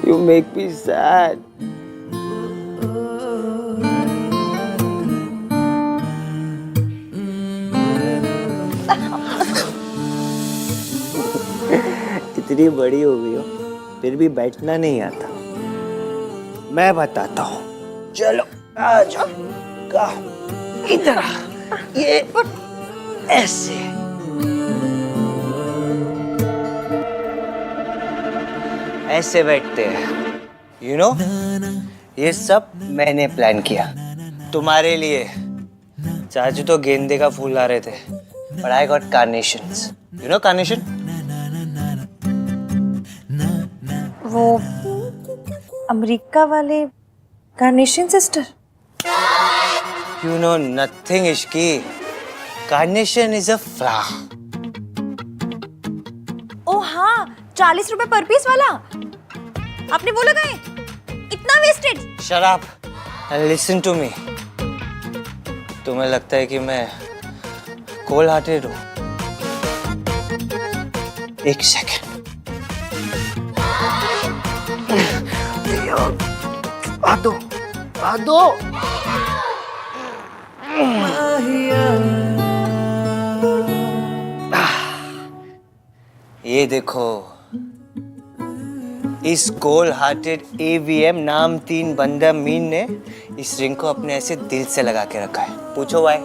You make me sad. इतनी बड़ी हो गई हो फिर भी बैठना नहीं आता। मैं बताता हूँ, चलो आ जाओ। इधर आ। ये ऐसे ऐसे बैठते हैं, you know? ये सब मैंने प्लान किया तुम्हारे लिए। चाचू तो गेंदे का फूल ला रहे थे, but I got carnations. You know carnation? वो अमेरिका वाले carnation sister. You know nothing, Ishki. Carnation is a flower. ओ हाँ, 40 रुपए पर पीस वाला। आपने वो लगाए? इतना wastage. Shut up and listen to me. तुम्हें लगता है कि मैं कोल्ड हार्टेड हूँ? एक सेकेंड। आ दो। ये देखो, इस कोल्ड हार्टेड AVM नाम 3 बंदा मीन ने इस रिंग को अपने ऐसे दिल से लगा के रखा है। पूछो वाई?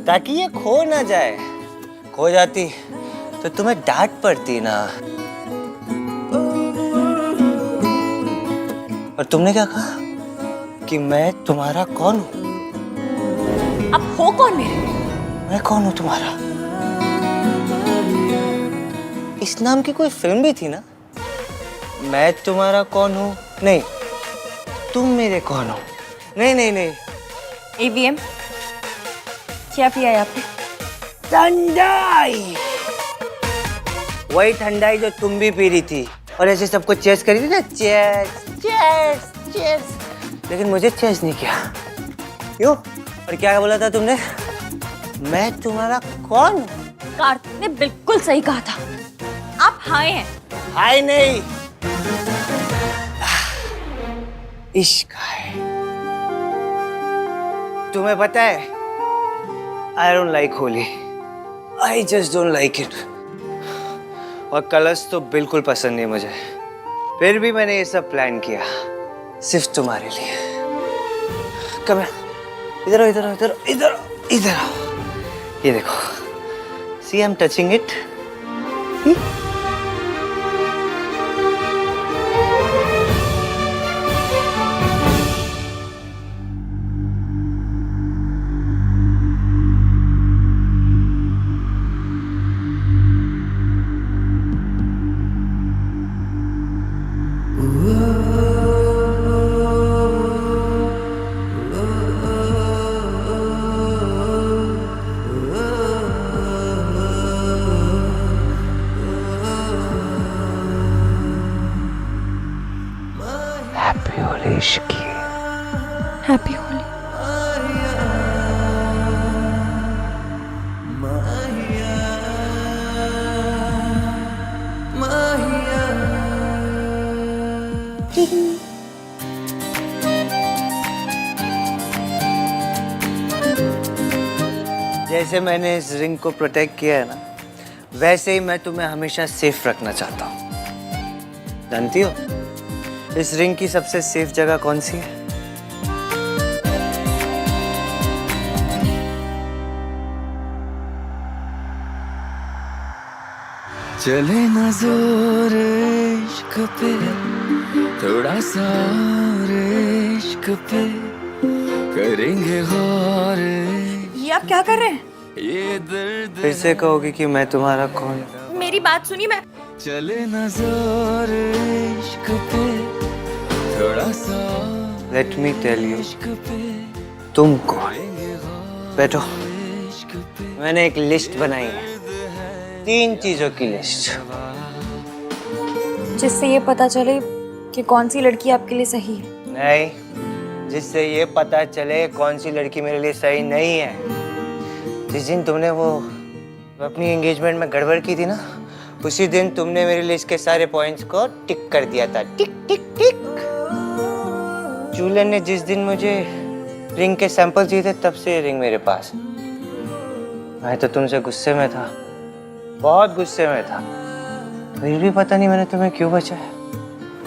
ताकि ये खो ना जाए। खो जाती तो तुम्हें डांट पड़ती ना। और तुमने क्या कहा कि मैं तुम्हारा कौन हूँ? अब हो कौन मेरे? मैं कौन हूँ तुम्हारा? इस नाम की कोई फिल्म भी थी ना? मैं तुम्हारा कौन हूँ? नहीं, तुम मेरे कौन हो? नहीं। AVM क्या पिया है आपने? ठंडाई। वही ठंडाई जो तुम भी पी रही थी और ऐसे सबको चेस करी थी ना। चेस। लेकिन मुझे चेस नहीं किया। क्यों? और क्या बोला था तुमने? मैं तुम्हारा कौन हूँ? कार्तिक ने बिल्कुल सही कहा था। आप हाय हैं। हाय नहीं, इश्क है। तुम्हें पता है, I don't like Holi. I just don't like it। और कलर्स तो बिल्कुल पसंद नहीं मुझे। फिर भी मैंने ये सब प्लान किया सिर्फ तुम्हारे लिए। कम इधर आओ। ये देखो, see I'm touching it। Happy Holi Ishki. Happy Holi. जैसे मैंने इस रिंग को प्रोटेक्ट किया है ना, वैसे ही मैं तुम्हें हमेशा सेफ रखना चाहता हूँ। जानती हो इस रिंग की सबसे सेफ जगह कौन सी है? चले ना जोर इश्क पे, थोड़ा सा और इश्क पे करेंगे गौर। ये आप क्या कर रहे हैं? ये दर्द फिर से कहोगे कि मैं तुम्हारा कौन? मेरी बात सुनिए। मैं चले ना जोर इश्क पे, थोड़ा सा लेट मी टेल यू, इश्क पे तुम कौन? बैठो, इश्क पे मैंने एक लिस्ट बनाई है, 3 चीजों की लिस्ट, जिससे ये पता चले कि कौन सी लड़की आपके लिए सही है। नहीं, जिससे ये पता चले कौन सी लड़की मेरे लिए सही नहीं है। जिस दिन तुमने वो अपनी एंगेजमेंट में गड़बड़ की थी ना, उसी दिन तुमने मेरी लिस्ट के सारे पॉइंट्स को टिक कर दिया था, टिक टिक टिक। जूलियन ने जिस दिन मुझे रिंग के सैंपल दिए थे तब से ये रिंग मेरे पास है। मैं तो तुमसे गुस्से में था, बहुत गुस्से में था, फिर भी पता नहीं मैंने तुम्हें क्यों बचाया।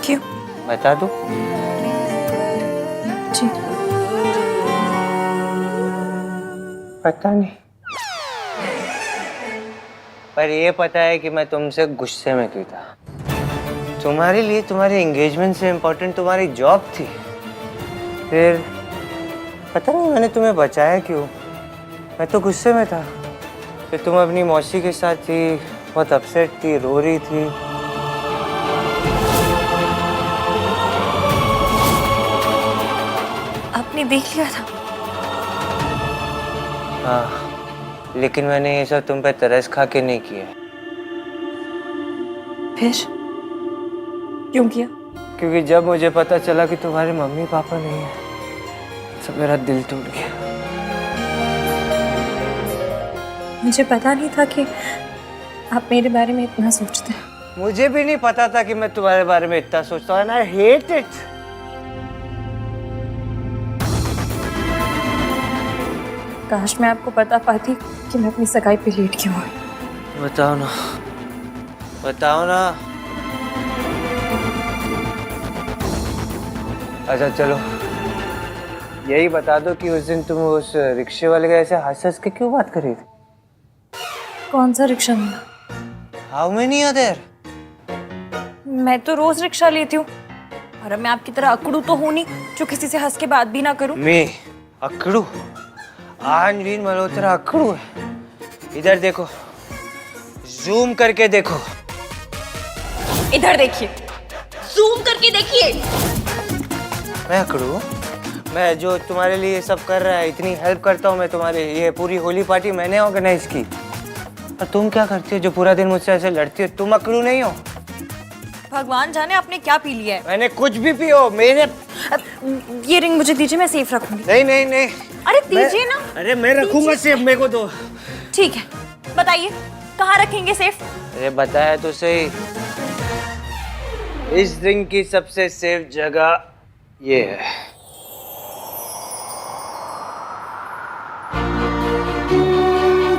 क्यों? बता दूं? जी। पता नहीं, पर ये पता है कि मैं तुमसे गुस्से में क्यों था। तुम्हारे लिए तुम्हारी एंगेजमेंट से इम्पोर्टेंट तुम्हारी जॉब थी। फिर पता नहीं मैंने तुम्हें बचाया क्यों। मैं तो गुस्से में था। फिर तुम अपनी मौसी के साथ थी, बहुत अपसेट थी, रो रही थी। आपने देख लिया था? हाँ, लेकिन मैंने ये सब तुम पे तरस खा के नहीं किया। फिर क्यों किया? क्योंकि जब मुझे पता चला कि तुम्हारे मम्मी पापा नहीं है, सब मेरा दिल टूट गया। मुझे पता नहीं था कि आप मेरे बारे में इतना सोचते हैं। मुझे भी नहीं पता था कि मैं तुम्हारे बारे में इतना सोचता हूँ। I hate it. काश मैं आपको बता पाती कि मैं अपनी सगाई पे लेट क्यों हुई। बताओ ना, बताओ ना। अच्छा चलो, यही बता दो कि उस दिन तुम उस रिक्शे वाले के ऐसे हंस हंस के क्यों बात कर रही थी? कौन सा रिक्शा मिला? How many are there? मैं तो रोज रिक्शा लेती हूँ, और अब मैं आपकी तरह अकड़ू तो हूँ नहीं जो किसी से हंस के बात भी ना करूँ। मैं अकड़ू? आनवीन मल्होत्रा अकड़ू है? इधर देखो, जूम करके देखो। इधर देखिए, जूम करके देखिए। मैं अकड़ू? मैं जो तुम्हारे लिए सब कर रहा है, इतनी हेल्प करता हूँ मैं तुम्हारे, ये पूरी होली पार्टी मैंने ऑर्गेनाइज की, और तुम क्या करती हो जो पूरा दिन मुझसे ऐसे लड़ती हो? तुम अकड़ू नहीं हो? भगवान जाने आपने क्या पी लिया है। मैंने कुछ भी पियो, मेरे ये रिंग मुझे दीजिए, मैं सेफ रखूंगी। नहीं नहीं नहीं। अरे दीजिए ना। अरे मैं रखूंगा सेफ, मेरे को दो। ठीक है, बताइए कहाँ रखेंगे सेफ? अरे बताया तो सही। इस रिंग की सबसे सेफ जगह ये है।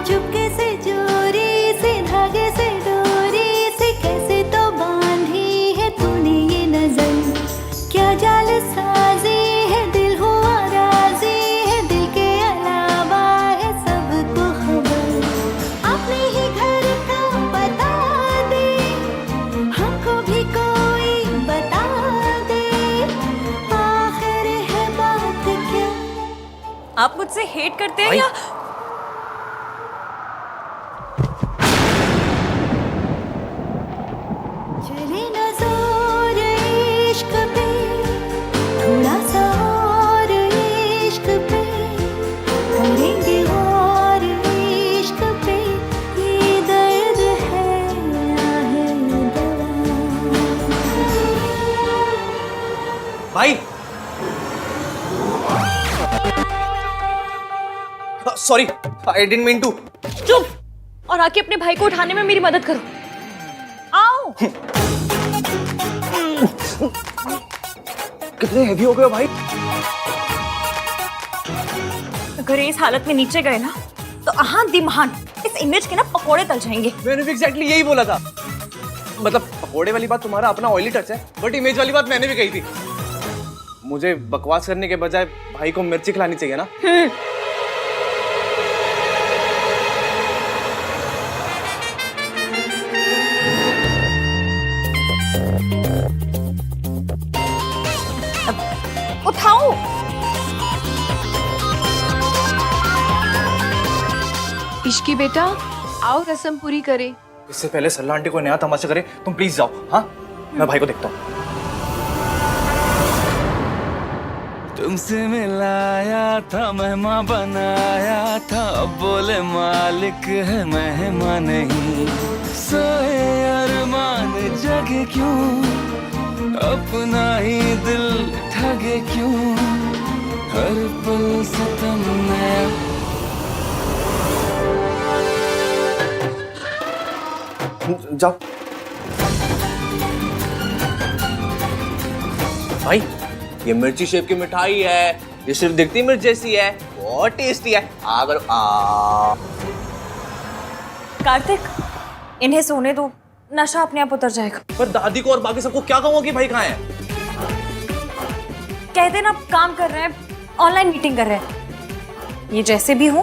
चुपके से चोरी से धागे से डोरी से कैसे तो बांधी है तूने ये नजर, क्या जाल साजी है, दिल हुआ राजी है, दिल के अलावा है सबको खबर, अपने ही घर का बता दे, हमको भी कोई बता दे, आखिर है बात क्या? आप मुझसे हेट करते हैं या? चले ना जोर इश्क पे, थोड़ा सा और इश्क पे, करेंगे और इश्क पे, ये दर्द है दवा। भाई sorry, I didn't mean to. चुप, और आके अपने भाई को उठाने में मेरी मदद करो। आओ। कितने हेवी हो गए हो भाई? अगर इस हालत में नीचे गए ना तो आहान दिमहान इस इमेज के ना पकोड़े तल जाएंगे। मैंने भी एग्जैक्टली यही बोला था। मतलब पकोड़े वाली बात तुम्हारा अपना ऑयली टच है, बट इमेज वाली बात मैंने भी कही थी। मुझे बकवास करने के बजाय भाई को मिर्ची खिलानी चाहिए ना। उठाओ। इश्की बेटा, आओ रस्म पूरी करे। इससे पहले सल्ला आंटी को नया तमाशा करे, तुम प्लीज जाओ। हाँ, मैं भाई को देखता हूँ। तुमसे मिलाया था, मेहमान बनाया था, अब बोले मालिक है मेहमान नहीं। सोए अरमान जगे क्यों, अपना ही दिल ठगे क्यों, हर पल सितम नया। जाओ भाई, ये मिर्ची शेप की मिठाई है, ये सिर्फ दिखती मिर्च जैसी है, बहुत टेस्टी है। अगर कार्तिक, इन्हें सोने दो, नशा अपने आप उतर जाएगा। पर दादी को और बाकी सबको क्या कहूंगा कि भाई कहाँ है? कहते ना काम कर रहे हैं, ऑनलाइन मीटिंग कर रहे हैं। ये जैसे भी हो,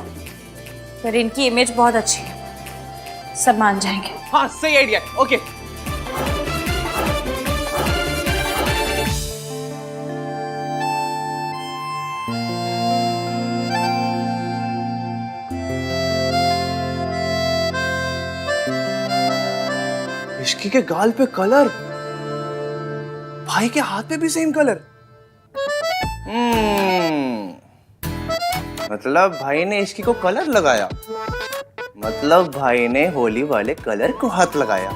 पर इनकी इमेज बहुत अच्छी है, सब मान जाएंगे। हाँ सही आइडिया, ओके। इश्की के गाल पे कलर, भाई के हाथ पे भी सेम कलर। मतलब भाई ने इश्की को कलर लगाया, मतलब भाई ने होली वाले कलर को हाथ लगाया।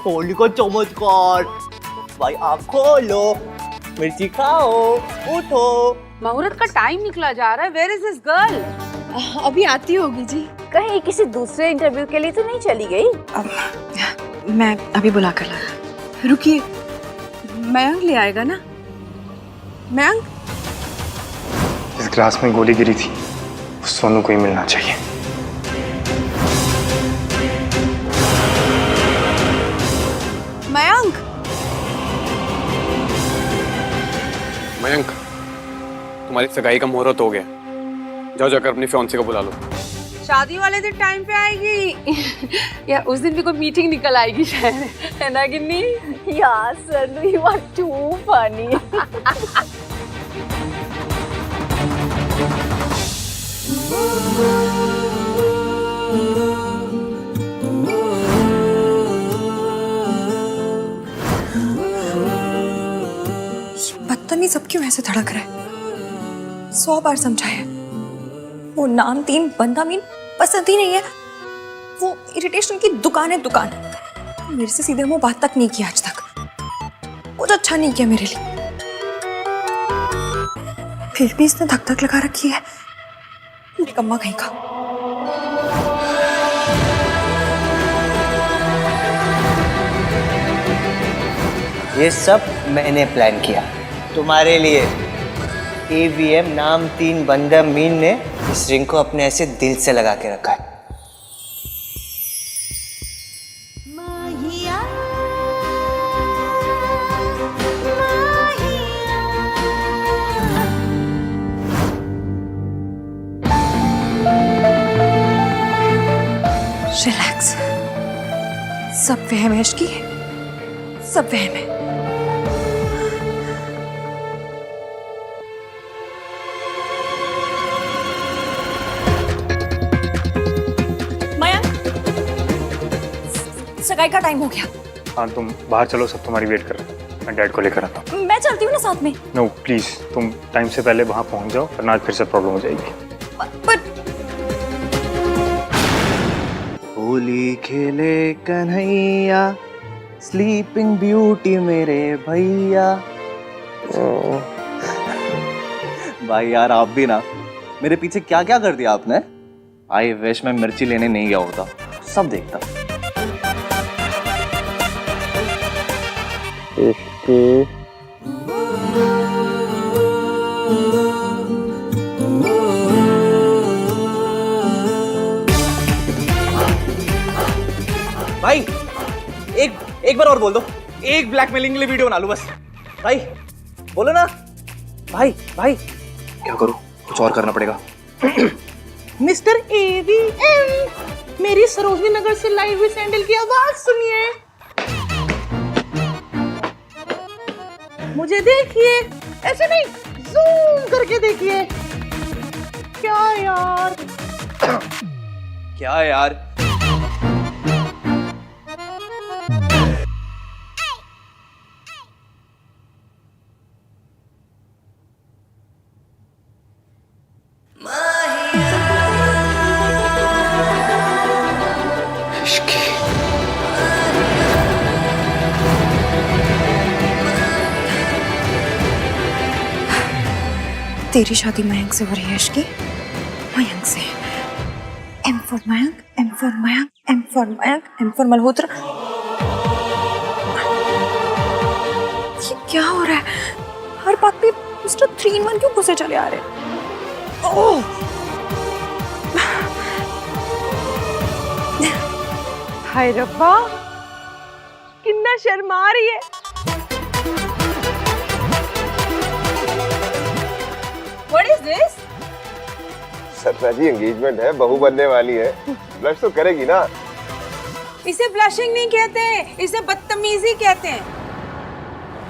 होली का चमत्कार। भाई आँख खोलो, मिर्ची खाओ, उठो। मुहूर्त का टाइम निकला जा रहा है। Where is this girl? अभी आती होगी जी। कहीं किसी दूसरे इंटरव्यू के लिए तो नहीं चली गई? मैं अभी बुला कर ला। रुकिए, मयंक ले आएगा ना? मयंक, इस ग्लास में गोली गिरी थी, उस सोनू को ही मिलना चाहिए। मयंक, मयंक, तुम्हारी सगाई का मुहूर्त हो गया, जाओ जाकर अपनी फियांसे को बुला लो। शादी वाले दिन टाइम पे आएगी या उस दिन भी कोई मीटिंग निकल आएगी शायद, है ना गिन्नी? यार सनू, यू आर टू फनी। बदतमीज सब क्यों ऐसे धड़क रहा है? 100 बार समझाया, वो नाम तीन बंदा मीन पसंद ही नहीं है। वो इरिटेशन की दुकान है, दुकान। मेरे से सीधे मुंह बात तक नहीं किया आज तक, कुछ अच्छा नहीं किया मेरे लिए। फिर भी इसने धक धक लगा रखी है, निकम्मा कहीं का। ये सब मैंने प्लान किया तुम्हारे लिए। AVM नाम तीन बंदा मीन ने इस रिंग को अपने ऐसे दिल से लगा के रखा है। माहिया, रिलैक्स, सब वहम है इश्की, सब वहम है। सगाई का टाइम हो गया। हाँ, तुम बाहर चलो, सब तुम्हारी वेट कर रहे हैं। मैं डैड को लेकर आता हूँ। मैं चलती हूँ ना साथ में। नो प्लीज, तुम टाइम से पहले वहाँ पहुँच जाओ, वरना आज फिर से प्रॉब्लम हो जाएगी। पर होली खेले कन्हैया, स्लीपिंग ब्यूटी मेरे भैया। भाई यार, आप भी ना, मेरे पीछे क्या क्या कर दिया आपने। आई विश मैं मिर्ची लेने नहीं गया होता, सब देखता। भाई एक बार और बोल दो, एक ब्लैकमेलिंग के लिए वीडियो बना लूं बस। भाई बोलो ना। भाई भाई क्या करूं, कुछ और करना पड़ेगा। मिस्टर AVM, मेरी सरोजनी नगर से लाइव हुई सैंडल की आवाज सुनिए। मुझे देखिए, ऐसे नहीं, जूम करके देखिए। क्या यार, क्या यार। तेरी शादी मयंक से हो रही है इश्की, मयंक से। for Mayank, M for Mayank, M for Mayank, M for Malhotra. ये क्या हो रहा है? हर बात पे मिस्टर 3-in-1 क्यों घुसे चले आ रहे हैं? ओह! हाय रब्बा, कितना शर्मा रही है। What is this? सपना जी एंगेजमेंट है, बहू बनने वाली है, ब्लश तो करेगी ना। इसे ब्लशिंग नहीं कहते, इसे बदतमीजी कहते हैं।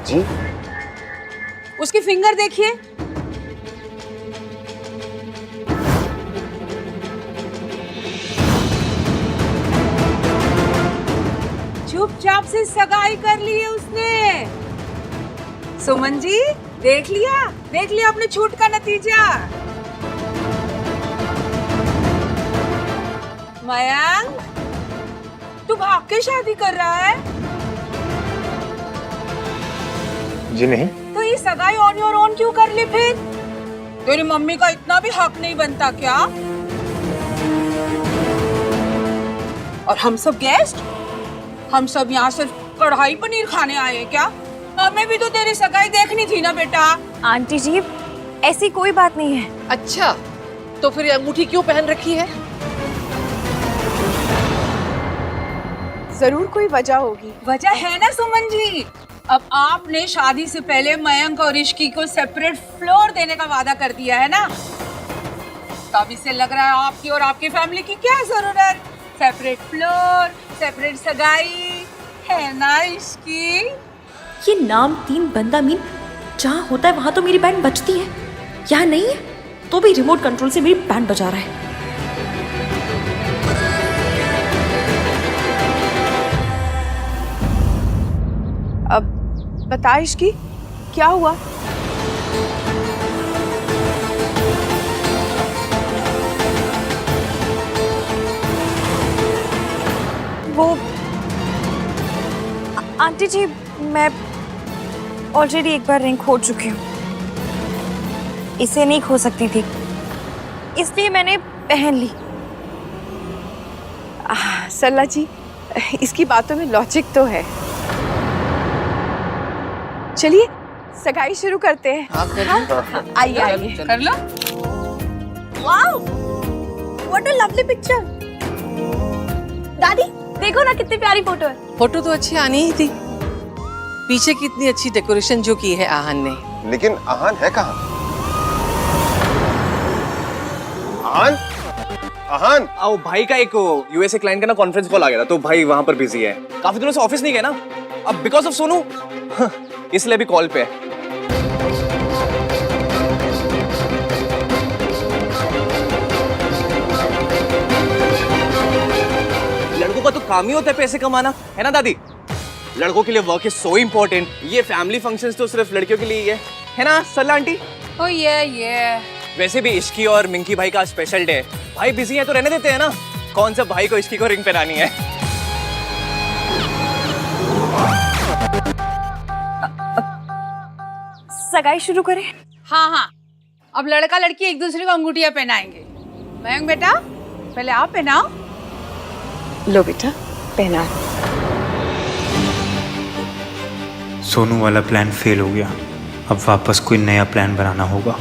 जी? उसकी फिंगर देखिए। चुपचाप से सगाई कर ली है उसने। सुमन जी, देख लिया अपने छूट का नतीजा। मयंक, तू भाग के शादी कर रहा है? जी नहीं। तो ये सगाई ऑन योर ओन क्यों कर ली फिर? तेरी मम्मी का इतना भी हक नहीं बनता क्या? और हम सब गेस्ट, हम सब यहाँ सिर्फ कढ़ाई पनीर खाने आए हैं क्या? हमें भी तो तेरी सगाई देखनी थी ना बेटा। आंटी जी, ऐसी कोई बात नहीं है। अच्छा, तो फिर ये अंगूठी क्यों पहन रखी है? जरूर कोई वजह होगी। वजह है ना सुमन जी। अब आपने शादी से पहले मयंक और ऋषि को सेपरेट फ्लोर देने का वादा कर दिया है ना, तब इससे लग रहा है आपकी और आपकी फैमिली की क्या जरूरत? सेपरेट फ्लोर, सेपरेट सगाई, है ना इश्की? ये नाम 3 बंदा मीन जहाँ होता है वहां तो मेरी बैंड बजती है, यहाँ नहीं है तो भी रिमोट कंट्रोल से मेरी बैंड बजा रहा है। अब बता इश्की, क्या हुआ? वो आंटी जी, मैं ऑलरेडी एक बार रिंग खो चुकी हूँ, इसे नहीं खो सकती थी, इसलिए मैंने पहन ली। सरला जी, इसकी बातों में लॉजिक तो है। चलिए सगाई शुरू करते हैं। हाँ, आइए आइए कर लो। Wow, what a lovely picture. दादी देखो ना कितनी प्यारी फोटो है। फोटो तो अच्छी आनी ही थी। पीछे कितनी अच्छी डेकोरेशन जो की है आहन ने। लेकिन आहन है कहाँ? आहन? आहन? आओ, भाई का एक यूएसए क्लाइंट का ना कॉन्फ्रेंस कॉल आ गया था, तो भाई वहां पर बिजी है। काफी दिनों से ऑफिस नहीं गया ना, अब बिकॉज ऑफ सोनू इसलिए भी कॉल पे है। लड़कों का तो काम ही होता है पैसे कमाना, है ना दादी? लड़कों के लिए वर्क इज सो इम्पोर्टेंट। ये फैमिली फंक्शंस तो सिर्फ लड़कियों के लिए ही है ना सरला आंटी? ओ ये वैसे भी इश्की और मिंकी भाई का स्पेशल डे, भाई बिजी है तो रहने देते हैं ना। कौन सा भाई को इश्की को रिंग पहनानी है? सगाई शुरू करें? हाँ, अब लड़का लड़की एक दूसरे को अंगूठियां पहनाएंगे। मयंक बेटा, पहले आप पहनाओ। लो बेटा, पहना। सोनू वाला प्लान फेल हो गया, अब वापस कोई नया प्लान बनाना होगा।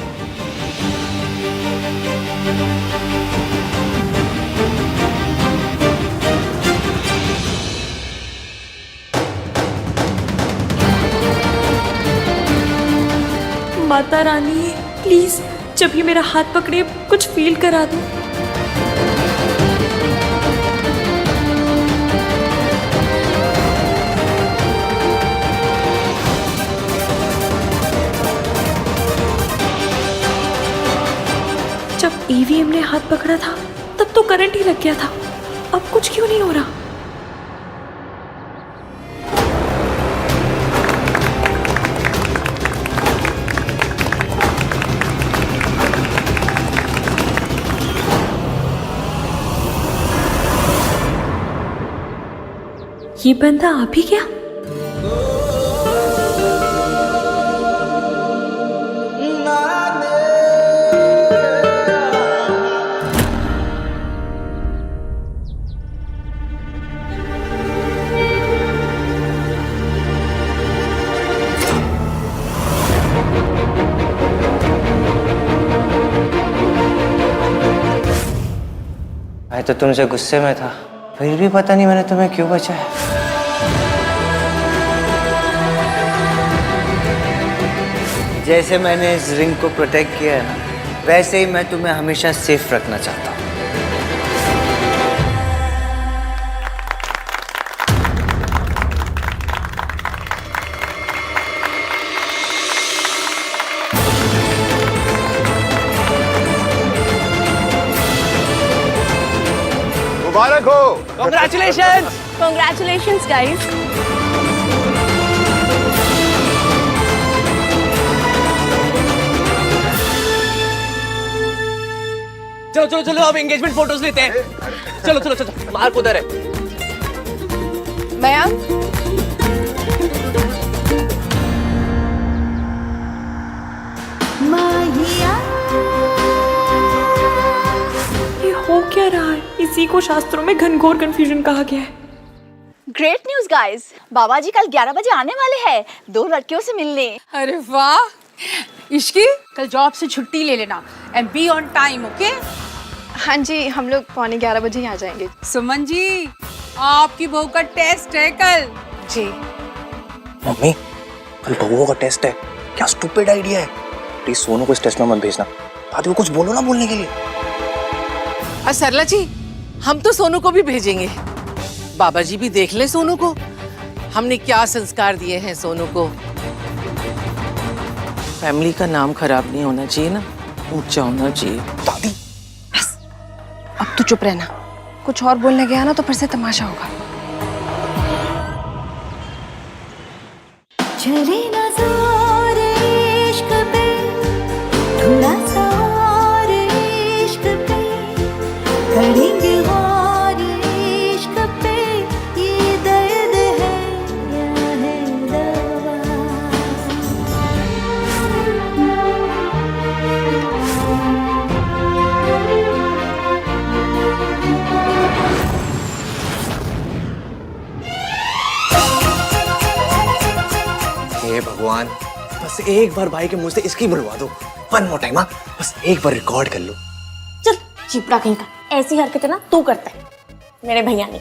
माता रानी, प्लीज जब ये मेरा हाथ पकड़े कुछ फील करा दो। जब ईवीएम ने हाथ पकड़ा था तब तो करंट ही लग गया था, अब कुछ क्यों नहीं हो रहा? ये बंदा आ भी गया? तो तुमसे गुस्से में था, फिर भी पता नहीं मैंने तुम्हें क्यों बचाया। जैसे मैंने इस रिंग को प्रोटेक्ट किया है ना, वैसे ही मैं तुम्हें हमेशा सेफ रखना चाहता हूँ। मुबारक हो। Congratulations! Congratulations, guys. चलो चलो चलो अब एंगेजमेंट फोटोज लेते हैं। चलो चलो चलो, मार्क उधर है। मयंक, माहिया ये हो क्या रहा है? इसी को शास्त्रों में घनघोर कंफ्यूजन कहा गया है। ग्रेट न्यूज गाइस, बाबा जी कल 11 बजे आने वाले हैं 2 लड़कियों से मिलने। अरे वाह इश्की, कल जॉब से छुट्टी ले लेना and be on time, okay? हाँ जी, हम लोग 11:15 बजे ही आ जाएंगे। सुमन जी, आपकी बहू का टेस्ट है कल। जी। मम्मी, कल बहू का टेस्ट है। क्या स्टूपिड आइडिया है। प्लीज सोनू को इस टेस्ट में मत भेजना। बाद में कुछ बोलो ना बोलने के लिए। सरला जी, हम तो सोनू को भी भेजेंगे। बाबा जी भी देख ले सोनू को, हमने क्या संस्कार दिए हैं सोनू को। फैमिली का नाम खराब नहीं होना चाहिए ना, ऊंचा होना चाहिए। दादी, बस अब तू चुप रहना, कुछ और बोलने गया ना तो फिर से तमाशा होगा। चले ना जोर इश्क पे, थोड़ा सा और इश्क पे, करेंगे और इश्क पे, ये दर्द है या है दवा। हे भगवान, बस एक बार भाई के मुंह से इसकी बुलवा दो। वन मोर टाइम, बस एक बार रिकॉर्ड कर लो। चल चिपड़ा कहीं का, ऐसी हरकतें ना तू करता है, मेरे भैया ने।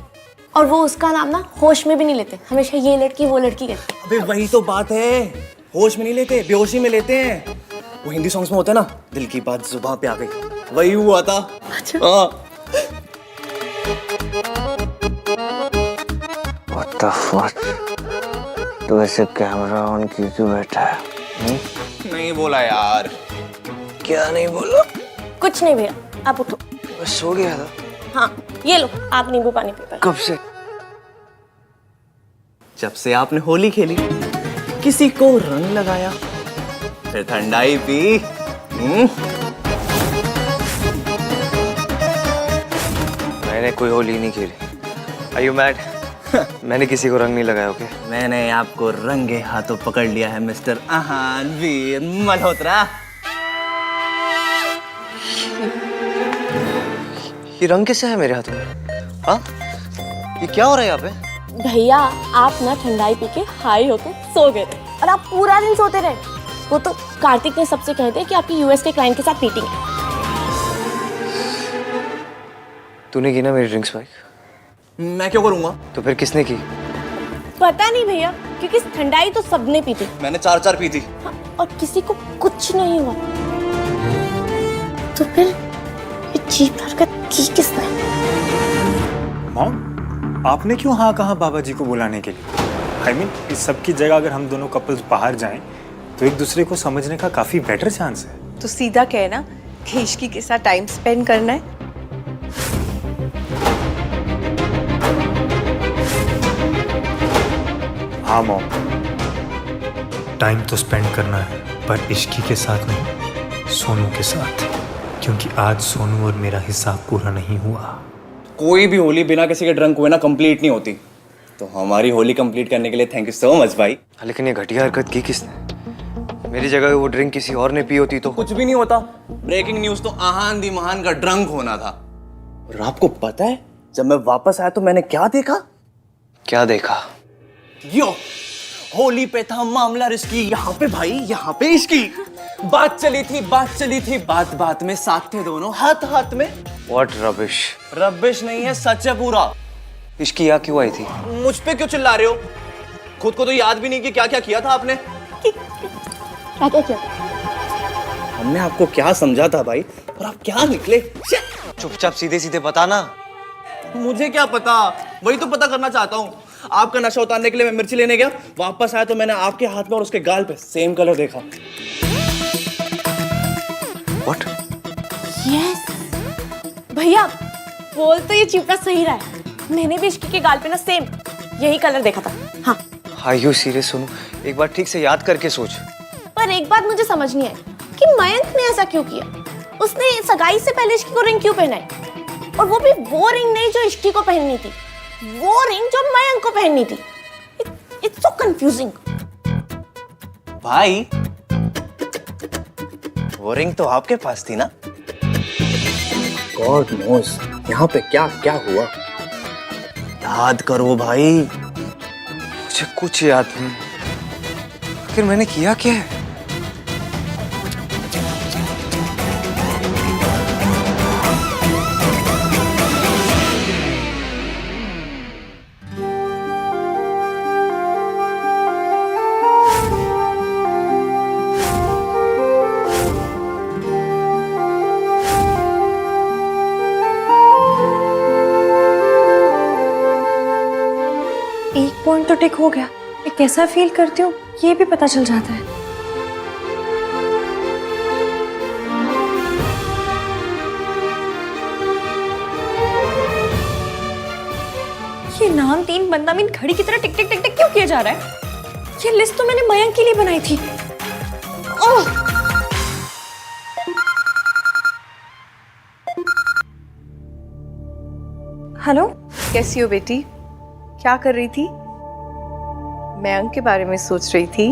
और वो उसका नाम ना होश में भी नहीं लेते, हमेशा ये लड़की वो लड़की कहते हैं। अबे वही तो बात है, होश में नहीं लेते, बेहोशी में लेते हैं। वो हिंदी सॉन्ग्स में होता है ना, दिल की बात जुबान पे आ गई, वही हुआ था। अच्छा। हाँ। What the fuck? तो ऐसे कैमरा ऑन की क्यों बैठा है? नहीं बोला यार। क्या नहीं बोला? कुछ नहीं भैया, आप उठो। बस सो गया था। हाँ ये लो, आप नींबू पानी पी पाए। कब से? जब से आपने होली खेली, किसी को रंग लगाया, फिर ठंडाई पी। मैंने कोई होली नहीं खेली। Are you mad? मैंने किसी को रंग नहीं लगाया, ओके? मैंने आपको रंगे हाथों पकड़ लिया है मिस्टर आहान वीर मल्होत्रा। ये रंग किससे है मेरे हाथों में? हाँ? ये क्या हो रहा है यहाँ पे? भैया आप ना ठंडाई पी के हाई होके सो गए थे और आप पूरा दिन सोते रहे। वो तो कार्तिक ने सबसे कह दिया कि आपकी यूएस के क्लाइंट के साथ मीटिंग है। तूने की ना मेरी ड्रिंक्स बाइक? मैं क्यों करूंगा? तो फिर किसने की? पता नहीं भैया, क्योंकि ठंडाई तो सबने पी थी। मैंने 4 पी थी। हाँ, और किसी को कुछ नहीं हुआ। तो फिर ये चीप हरकत की किसने? मॉम, आपने क्यों हाँ कहा बाबा जी को बुलाने के लिए? I mean, इस सब की जगह अगर हम दोनों कपल्स बाहर जाएं तो एक दूसरे को समझने का काफी बेटर चांस है। तो सीधा कहना कि इश्की के साथ टाइम स्पेंड करना है। हाँ मॉम, टाइम तो स्पेंड करना है, पर इश्की के साथ नहीं, सोनू के साथ, क्योंकि आज सोनू और मेरा हिसाब पूरा नहीं हुआ। कोई भी होली बिना किसी के ड्रंक हुए ना कंप्लीट नहीं होती। तो हमारी होली कंप्लीट करने के लिए थैंक यू सो मच भाई। लेकिन ये घटिया हरकत की किसने? मेरी जगह वो ड्रिंक किसी और ने पी होती तो कुछ भी नहीं होता। ब्रेकिंग न्यूज तो आहान दी महान का ड्रंक होना था। और आपको पता है जब मैं वापस आया तो मैंने क्या देखा? क्या देखा? यो होली पे था मामला रिस्की, यहाँ पे भाई, यहाँ पे इसकी बात चली थी, बात बात में साथ थे दोनों, हाथ हाथ में। What rubbish? रबिश नहीं है, सच है पूरा। इश्क यहाँ क्यों आई थी? मुझ पे क्यों चिल्ला रहे हो? खुद को तो याद भी नहीं कि क्या क्या किया था आपने। क्या क्या किया? हमने आपको क्या समझा था भाई, और आप क्या निकले। चुपचाप सीधे सीधे बताना। मुझे क्या पता, वही तो पता करना चाहता हूँ। आपका नशा उतारने के लिए मैं मिर्ची लेने गया, वापस आया तो मैंने आपके हाथ में और उसके गाल पे सेम कलर देखा। What? यस भैया, बोल तो ये चिपड़ा सही रहा है। मैंने भी इश्की के गाल पे ना सेम यही कलर देखा था। हाँ, Are you serious सोनू? एक बार ठीक से याद करके सोच। पर एक बात मुझे समझ नहीं आई कि मयंक ने ऐसा क्यों किया। उसने सगाई से पहले इश्की को रिंग क्यों पहनाई, और वो भी वो रिंग नहीं जो इश्की को पहननी थी, वो रिंग जो मयंक को पहननी थी। It's so confusing. भाई वो रिंग तो आपके पास थी ना? गॉड नोस यहाँ पे क्या क्या हुआ। याद करो भाई। मुझे कुछ याद नहीं। आखिर मैंने किया क्या है? एक पॉइंट तो टिक हो गया। मैं कैसा फील करती हूँ ये भी पता चल जाता है। ये नाम तीन बंदा मीन घड़ी की तरह टिक टिक टिक टिक क्यों किया जा रहा है? ये लिस्ट तो मैंने मयंक के लिए बनाई थी। ओह! हेलो, कैसी हो बेटी? क्या कर रही थी? मयंक के बारे में सोच रही थी।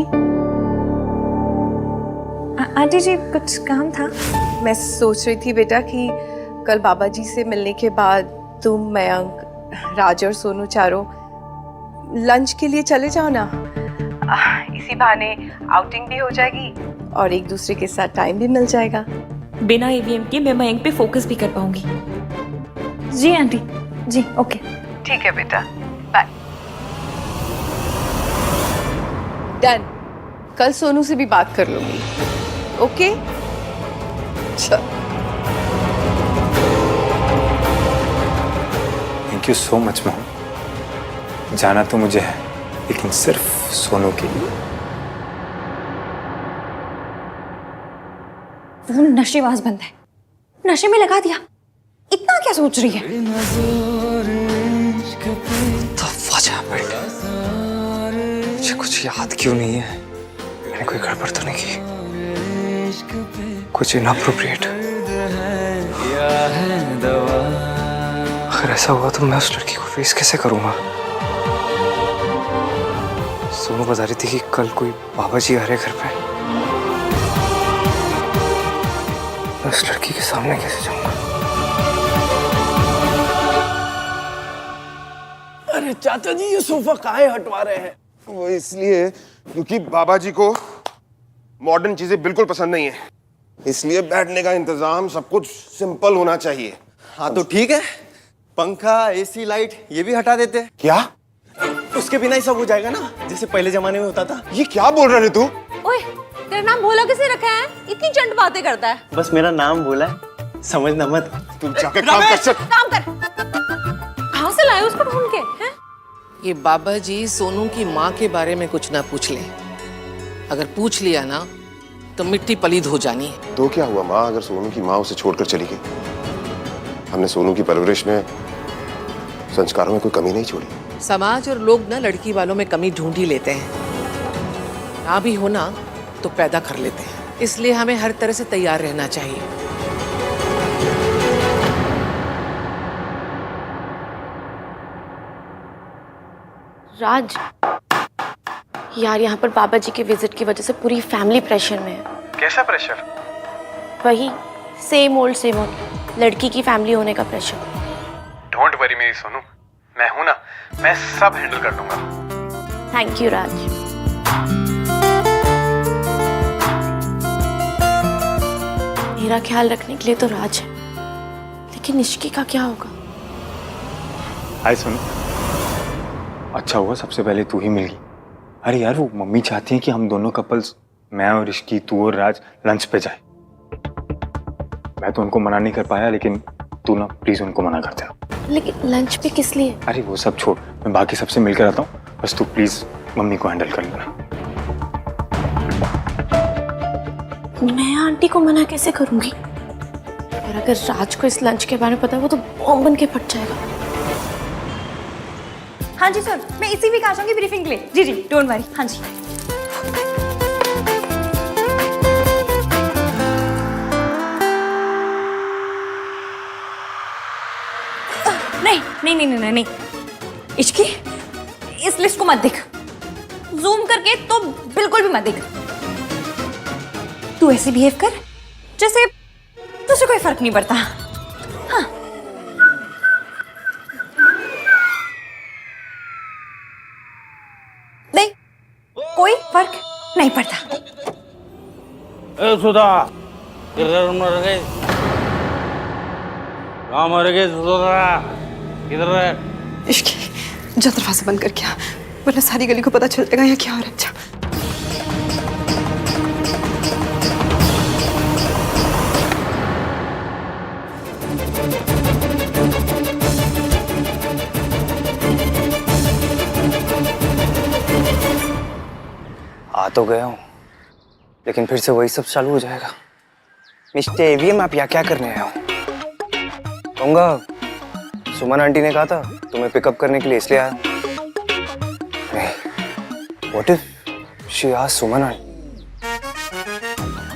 आंटी जी कुछ काम था। मैं सोच रही थी बेटा कि कल बाबा जी से मिलने के बाद तुम, मयंक, राज और सोनू चारों लंच के लिए चले जाओ ना। इसी बहाने आउटिंग भी हो जाएगी और एक दूसरे के साथ टाइम भी मिल जाएगा। बिना ईवीएम के मैं मयंक पे फोकस भी कर पाऊंगी। जी आंटी जी, ओके ठीक है बेटा, बाय। डन। कल सोनू से भी बात कर लूंगी। ओके चल। Thank you so much mom. जाना तो मुझे है, लेकिन सिर्फ सोनू के लिए। वो नशेबाज बंदा है, नशे में लगा दिया। इतना क्या सोच रही है? मुझे कुछ याद क्यों नहीं है? मैंने कोई गड़बड़ तो नहीं की? कुछ इनअप्रोप्रिएट? अगर ऐसा हुआ तो मैं उस लड़की को फेस कैसे करूंगा? सोनू बता रही थी कि कल कोई बाबा जी आ रहे घर पे। मैं उस लड़की के सामने कैसे जाऊंगा? अरे चाचा जी, ये सोफा काहे हटवा रहे हैं? वो इसलिए क्योंकि बाबा जी को मॉडर्न चीजें बिल्कुल पसंद नहीं है, इसलिए बैठने का इंतजाम सब कुछ सिंपल होना चाहिए। हाँ तो ठीक है, पंखा, एसी, लाइट ये भी हटा देते हैं। क्या? उसके बिना ही सब हो जाएगा ना, जैसे पहले जमाने में होता था। ये क्या बोल रहे तू? ओए, तेरा नाम भोला किसने रखा है? इतनी चंट बातें करता है। बस मेरा नाम बोला है, समझना मत। तू जाके काम कर। चल काम कर। कहाँ से लाए उसको ढूंढ के? हैं? ये बाबा जी सोनू की माँ के बारे में कुछ ना पूछ ले। अगर पूछ लिया ना तो मिट्टी पलीद हो जानी है। तो क्या हुआ माँ, अगर सोनू की माँ उसे छोड़कर चली गई? हमने सोनू की परवरिश में, संस्कारों में कोई कमी नहीं छोड़ी। समाज और लोग ना लड़की वालों में कमी ढूंढ ही लेते हैं, ना भी होना तो पैदा कर लेते हैं। इसलिए हमें हर तरह से तैयार रहना चाहिए। राज, यार यहाँ पर बाबा जी के विजिट की वजह से पूरी फैमिली प्रेशर में है। कैसा प्रेशर? वही सेम ओल्ड लड़की की फैमिली होने का प्रेशर। डोंट वरी मेरी सोनू, मैं हूं ना, मैं सब हैंडल कर लूंगा। थैंक यू राज। मेरा ख्याल रखने के लिए तो राज है, लेकिन इश्की का क्या होगा? हाय सोनू, अच्छा हुआ सबसे पहले तू ही मिल गई। अरे यार वो मम्मी चाहती हैं कि हम दोनों कपल्स, मैं और इश्की, तू और राज लंच पे जाए। मैं तो उनको मना नहीं कर पाया, लेकिन तू ना प्लीज उनको मना कर देना। लेकिन लंच पे किस लिए? अरे वो सब छोड़, मैं बाकी सबसे मिलकर आता हूँ, बस तू प्लीज मम्मी को हैंडल कर लेना। मैं आंटी को मना कैसे करूंगी? और अगर राज को इस लंच के बारे में पता है, वो तो बॉम्ब बन के फट जाएगा। हाँ जी सर, मैं इसी वीक आ जाऊंगी ब्रीफिंग के लिए। जी जी, डोंट वरी। हाँ जी। नहीं नहीं नहीं नहीं नहीं, इश्की इस लिस्ट को मत देख, जूम करके तो बिल्कुल भी मत देख। तू ऐसे बिहेव कर जैसे तुझे कोई फर्क नहीं पड़ता। हाँ नहीं, कोई फर्क नहीं पड़ता। सुधा किधर मर गए? कहाँ मर गए सुधा? किधर है? इश्की जा दरवाजा बंद करके आ, वरना सारी गली को पता चल जाएगा यहाँ क्या हो रहा है। आ तो गया हूँ, लेकिन फिर से वही सब चालू हो जाएगा। मिस्टर एवीएम, आप यहाँ क्या करने आए हो? कहूँगा सुमन आंटी ने कहा था तुम्हें पिकअप करने के लिए, इसलिए आया। नहीं, what if she asked Suman aunty?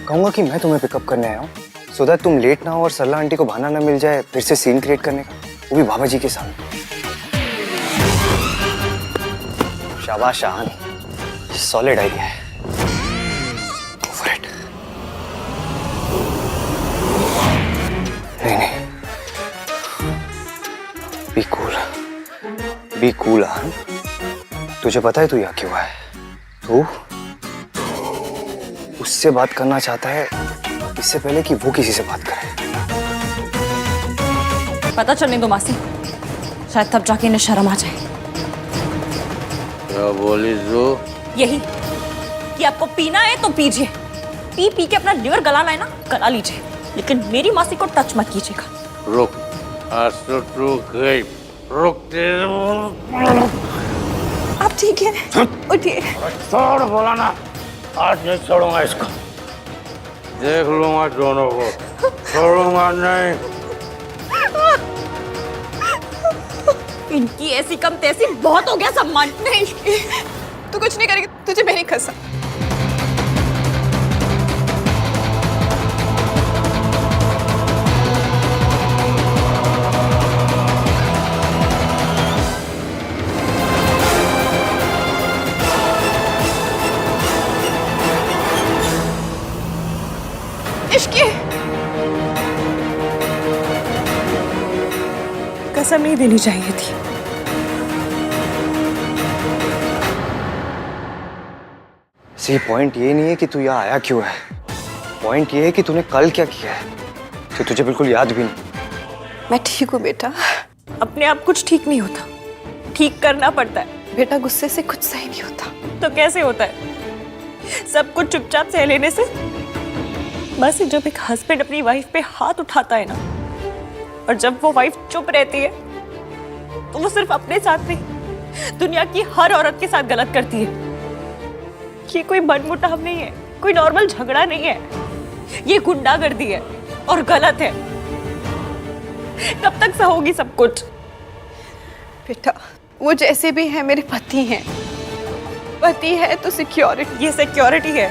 कहूँगा कि मैं तुम्हें पिकअप करने आया हूँ, सो दैट तुम लेट ना हो और सरला आंटी को बहाना ना मिल जाए फिर से सीन क्रिएट करने का, वो भी बाबा जी के सामने। शाबाश शाहान, सॉलिड आइडिया है। Go for it. नहीं नहीं, बी कूल, बी कूल। तुझे पता है तू यहाँ क्यों है? तू उससे बात करना चाहता है इससे पहले कि वो किसी से बात करे। पता चलने दो मासी, शायद तब जाके इन्हें शर्म आ जाए। क्या बोली जो? यही कि आपको पीना है तो पीजिए, पी पी के अपना लिवर गलाना है ना, गला लीजिए, लेकिन मेरी मासी को टच मत कीजिएगा। रुक, आज तो तू गई, रुक तेरे। आप ठीक है? उठिए। छोड़ बोला ना, आज नहीं छोड़ूंगा इसको, देख लूंगा दोनों को, छोड़ूंगा नहीं। इनकी ऐसी कम तैसी बहुत हो गया सम्मान। नहीं, तू कुछ नहीं करेगी, तुझे मैं नहीं खसा। इश्की कसम नहीं देनी चाहिए थी। सी पॉइंट ये नहीं है कि तू यहाँ आया क्यों है, पॉइंट ये है कि तूने कल क्या किया है, तो तुझे बिल्कुल याद भी नहीं। मैं ठीक हूँ बेटा, अपने आप कुछ ठीक नहीं होता, ठीक करना पड़ता है। बेटा गुस्से से कुछ सही नहीं होता। तो कैसे होता है? सब कुछ चुपचाप सह लेने से। बस जब एक हस्बैंड अपनी वाइफ पे हाथ उठाता है ना, और जब वो वाइफ चुप रहती है, तो वो सिर्फ अपने साथ नहीं, दुनिया की हर औरत के साथ गलत करती है। ये कोई मनमुटाव नहीं है, कोई नॉर्मल झगड़ा नहीं है, ये गुंडागर्दी है और गलत है। कब तक सहोगी सब कुछ? बेटा वो जैसे भी है मेरे पति हैं, पति है तो सिक्योरिटी। ये सिक्योरिटी है।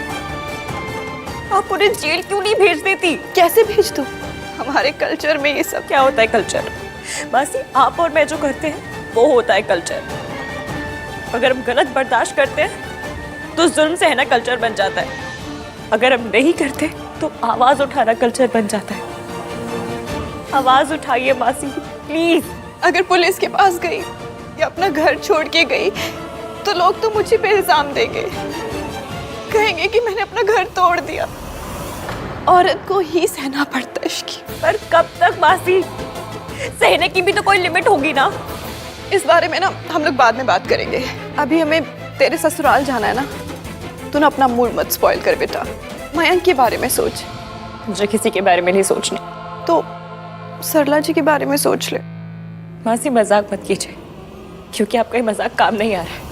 आप उन्हें जेल क्यों नहीं भेज देती? कैसे भेज दूं? हमारे कल्चर में ये सब क्या होता है कल्चर? बस आप और मैं जो करते हैं वो होता है कल्चर। अगर हम गलत बर्दाश्त करते हैं तो जुल्म सहना कल्चर बन जाता है, अगर हम नहीं करते तो आवाज उठाना कल्चर बन जाता है। आवाज उठाइए मासी प्लीज। अगर पुलिस के पास गई या अपना घर छोड़ के गई तो लोग तो मुझे पे इल्जाम देंगे, कहेंगे कि मैंने अपना घर तोड़ दिया। औरत को ही सहना पड़ता है इश्की। पर कब तक मासी? सहने की भी तो कोई लिमिट होगी ना। इस बारे में ना हम लोग बाद में बात करेंगे। अभी हमें तेरे ससुराल जाना है ना, तू ना अपना मूड मत स्पॉइल कर बेटा। मयंक के बारे में सोच। मुझे किसी के बारे में नहीं सोचने। तो सरला जी के बारे में सोच ले। मासी मजाक मत कीजिए, क्योंकि आपका ये मजाक काम नहीं आ रहा है।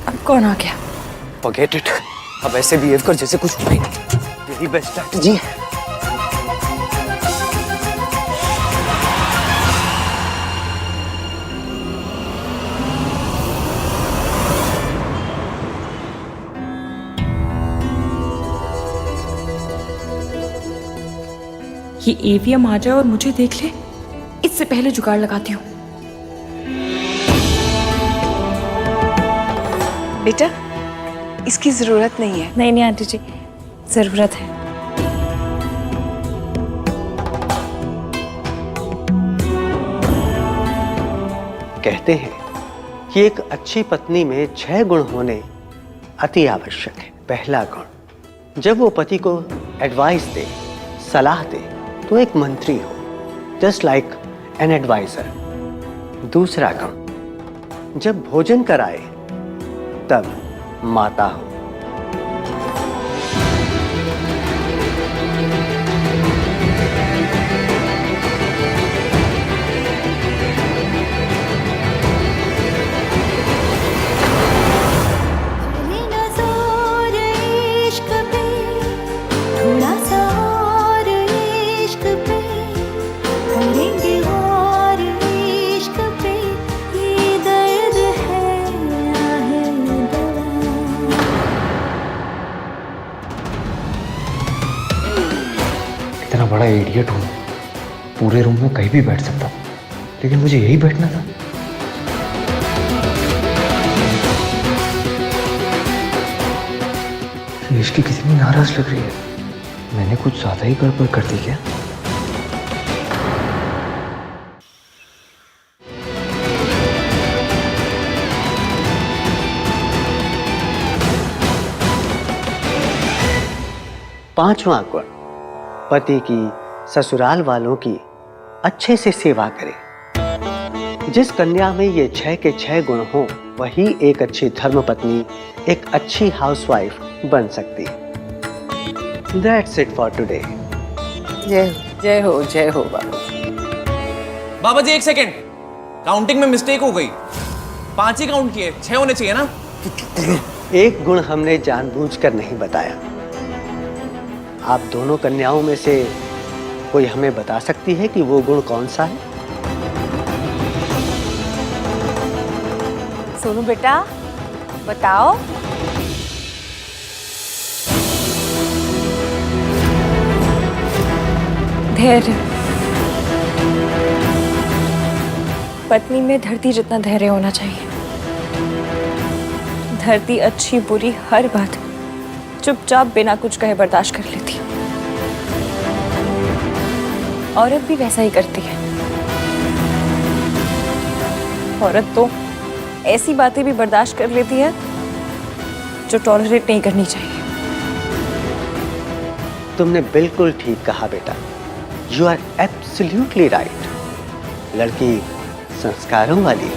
अब कौन आ गया? Forget it. अब ऐसे बिहेव कर जैसे कुछ हुआ ही नहीं। यही बेस्ट स्ट्रैटेजी है। ये एवीएम आ जाए और मुझे देख ले, इससे पहले जुगाड़ लगाती हूँ। बेटा इसकी जरूरत नहीं है। नहीं आंटी जी, जरूरत है। कहते हैं कि एक अच्छी पत्नी में 6 गुण होने अति आवश्यक है। पहला गुण, जब वो पति को एडवाइस दे, सलाह दे, तो एक मंत्री हो, जस्ट लाइक एन एडवाइजर। दूसरा गुण, जब भोजन कराए तब माता हो। चले ना जोर इश्क पे, थोड़ा सा और इश्क पे, करेंगे और इश्क पे, ये दर्द है आहे दवा। इतना बड़ा इडियट हूँ, पूरे रूम में कहीं भी बैठ सकता हूँ, लेकिन मुझे यही बैठना था। इसकी कितनी नाराज लग रही है। मैंने कुछ ज्यादा ही गड़बड़ कर दी क्या? पांचवा गुण, पति की, ससुराल वालों की अच्छे से सेवा करे। जिस कन्या में ये 6 के 6 गुण हो, वही एक अच्छी धर्मपत्नी, एक अच्छी हाउसवाइफ बन सकती है। That's it for today. जय हो बाबा। बाबा जी 1 सेकेंड, काउंटिंग में मिस्टेक हो गई। 5 ही काउंट किए, 6 होने चाहिए ना। एक गुण हमने जानबूझकर नहीं बताया। आप दोनों कन्याओं में से कोई हमें बता सकती है कि वो गुण कौन सा है? सोनू बेटा, बताओ। धैर्य। पत्नी में धरती जितना धैर्य होना चाहिए। धरती अच्छी बुरी हर बात चुपचाप बिना कुछ कहे बर्दाश्त कर लेती। औरत भी वैसा ही करती है। औरत तो ऐसी बातें भी बर्दाश्त कर लेती है जो टॉलरेट नहीं करनी चाहिए। तुमने बिल्कुल ठीक कहा बेटा। You are absolutely right. लड़की संस्कारों वाली।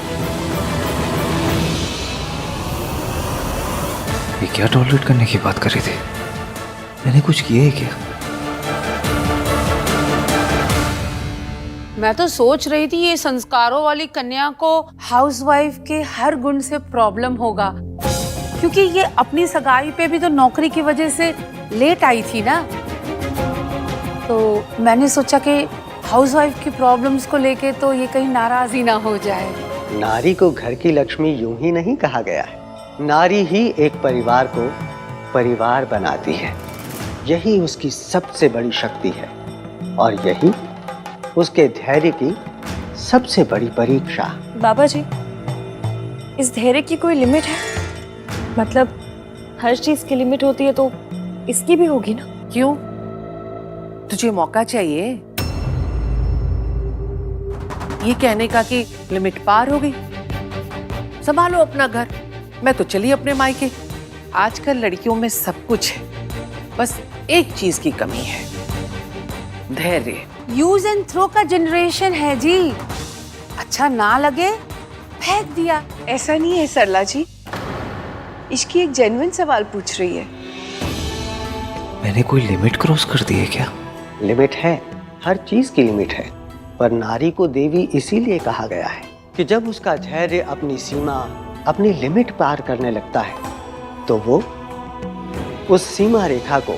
ये क्या टॉलरेट करने की बात कर रही थी? मैंने कुछ किया है क्या? मैं तो सोच रही थी ये संस्कारों वाली कन्या को हाउसवाइफ के हर गुण से प्रॉब्लम होगा, क्योंकि ये अपनी सगाई पे भी तो नौकरी की वजह से लेट आई थी ना। तो मैंने सोचा कि हाउसवाइफ की प्रॉब्लम्स को लेके तो ये कहीं नाराज ही ना हो जाए। नारी को घर की लक्ष्मी यूं ही नहीं कहा गया है। नारी ही एक परिवार को परिवार बनाती है। यही उसकी सबसे बड़ी शक्ति है और यही उसके धैर्य की सबसे बड़ी परीक्षा। बाबा जी, इस धैर्य की कोई लिमिट है? मतलब हर चीज की लिमिट होती है तो इसकी भी होगी ना? क्यों? तुझे मौका चाहिए? ये कहने का कि लिमिट पार हो गई। संभालो अपना घर, मैं तो चली अपने मायके। आजकल लड़कियों में सब कुछ है, बस एक चीज की कमी है, धैर्य। यूज एंड थ्रो का जनरेशन है जी। अच्छा ना लगे फेंक दिया। ऐसा नहीं है सरला जी, इश्की एक जेन्युइन सवाल पूछ रही है। मैंने कोई लिमिट क्रॉस कर दी है क्या? लिमिट है, हर चीज की लिमिट है, पर नारी को देवी इसीलिए कहा गया है कि जब उसका धैर्य अपनी सीमा, अपनी लिमिट पार करने लगता है तो वो उस सीमा रेखा को,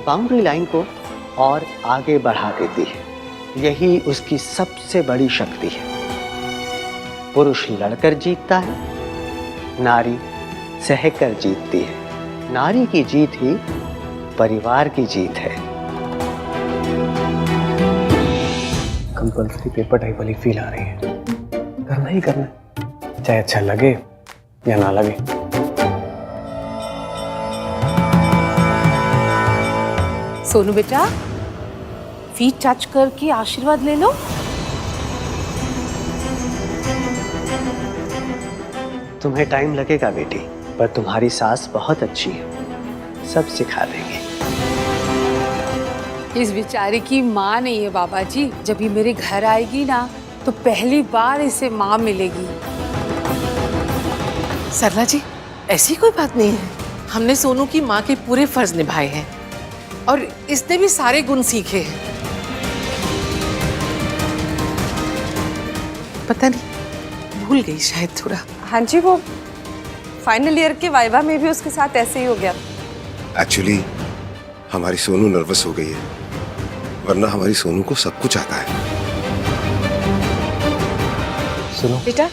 बाउंड्री लाइन को और आगे बढ़ा देती है। यही उसकी सबसे बड़ी शक्ति है। पुरुष लड़कर जीतता है, नारी सहकर जीतती है। नारी की जीत ही परिवार की जीत है। कंपल्सरी पेपर टाइप वाली फील आ रही है, करना ही करना है, चाहे अच्छा लगे या ना लगे। सोनू बेटा, फीट टच करके आशीर्वाद ले लो। तुम्हें टाइम लगेगा बेटी, पर तुम्हारी सास बहुत अच्छी है, सब सिखा देंगे। इस बेचारे की माँ नहीं है बाबा जी। जब ये मेरे घर आएगी ना तो पहली बार इसे माँ मिलेगी। सरला जी, ऐसी कोई बात नहीं है। हमने सोनू की माँ के पूरे फर्ज निभाए हैं और इसने भी सारे गुण सीखे हैं। पता नहीं, भूल गई शायद थोड़ा। हाँ जी, वो फाइनल ईयर के वाइवा में भी उसके साथ ऐसे ही हो गया। एक्चुअली हमारी सोनू नर्वस हो गई है, वरना हमारी सोनू को सब कुछ आता है। सुनो बेटा,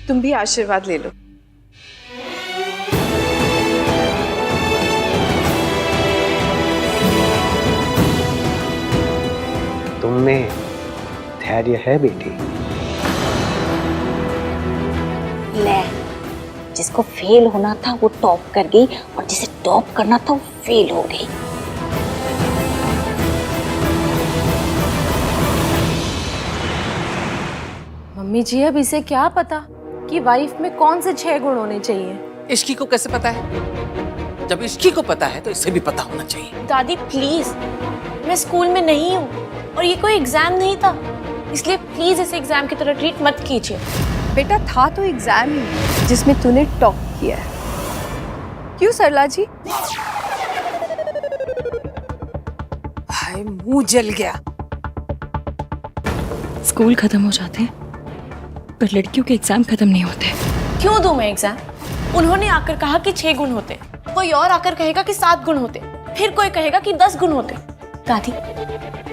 तुम भी आशीर्वाद ले लो। तुम में धैर्य है बेटी। ले, जिसको फेल होना था वो टॉप कर गई और जिसे टॉप करना था वो फेल हो गई। मम्मी जी, अब इसे क्या पता कि वाइफ में कौन से 6 गुण होने चाहिए? इश्की को कैसे पता है? जब इश्की को पता है तो इसे भी पता होना चाहिए। दादी प्लीज, मैं स्कूल में नहीं हूँ और ये कोई एग्जाम नहीं था, इसलिए प्लीज इसे एग्जाम की तरह ट्रीट मत कीजिए। बेटा, था तो एग्जाम ही जिसमें तूने टॉप किया है। क्यों सरला जी? हाय, मुंह जल गया। स्कूल खत्म हो जाते हैं पर लड़कियों के एग्जाम खत्म नहीं होते। क्यों दूं मैं एग्जाम? उन्होंने आकर कहा कि 6 गुण होते, कोई और आकर कहेगा कि 7 गुण होते, फिर कोई कहेगा कि 10 गुण होते। दादी,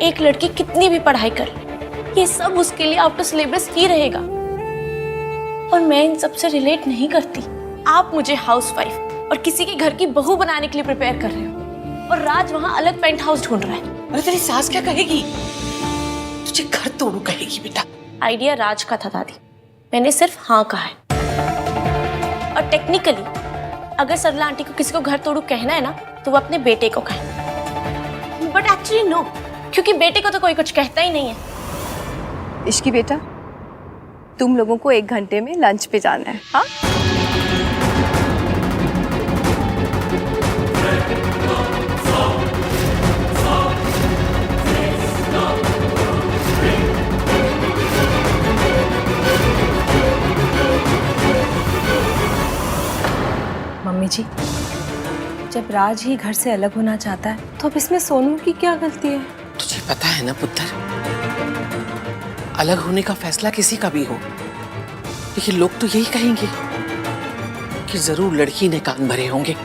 एक लड़की कितनी भी पढ़ाई कर, ये सब उसके लिए आउट ऑफ सिलेबस ही रहेगा और मैं इन सब से रिलेट नहीं करती। आप मुझे हाउसवाइफ और किसी के घर की बहू बनाने के लिए प्रिपेयर कर रहे हो और राज वहां अलग पेंट हाउस ढूंढ रहा है। अरे तेरी सास क्या कहेगी? तुझे घर तोड़ू कहेगी बेटा। आइडिया राज का था दादी, मैंने सिर्फ हाँ कहा है। और टेक्निकली अगर सरला आंटी को किसी को घर तोड़ू कहना है ना तो वो अपने बेटे को कहे, बट एक्चुअली नो, क्योंकि बेटे को तो कोई कुछ कहता ही नहीं है। इश्की बेटा, तुम लोगों को 1 घंटे में लंच पे जाना है। हाँ, मम्मी जी, जब राज ही घर से अलग होना चाहता है तो अब इसमें सोनू की क्या गलती है? तुझे पता है ना पुत्र, अलग होने का फैसला किसी का भी हो, लेकिन लोग तो यही कहेंगे कि जरूर लड़की ने कान भरे होंगे।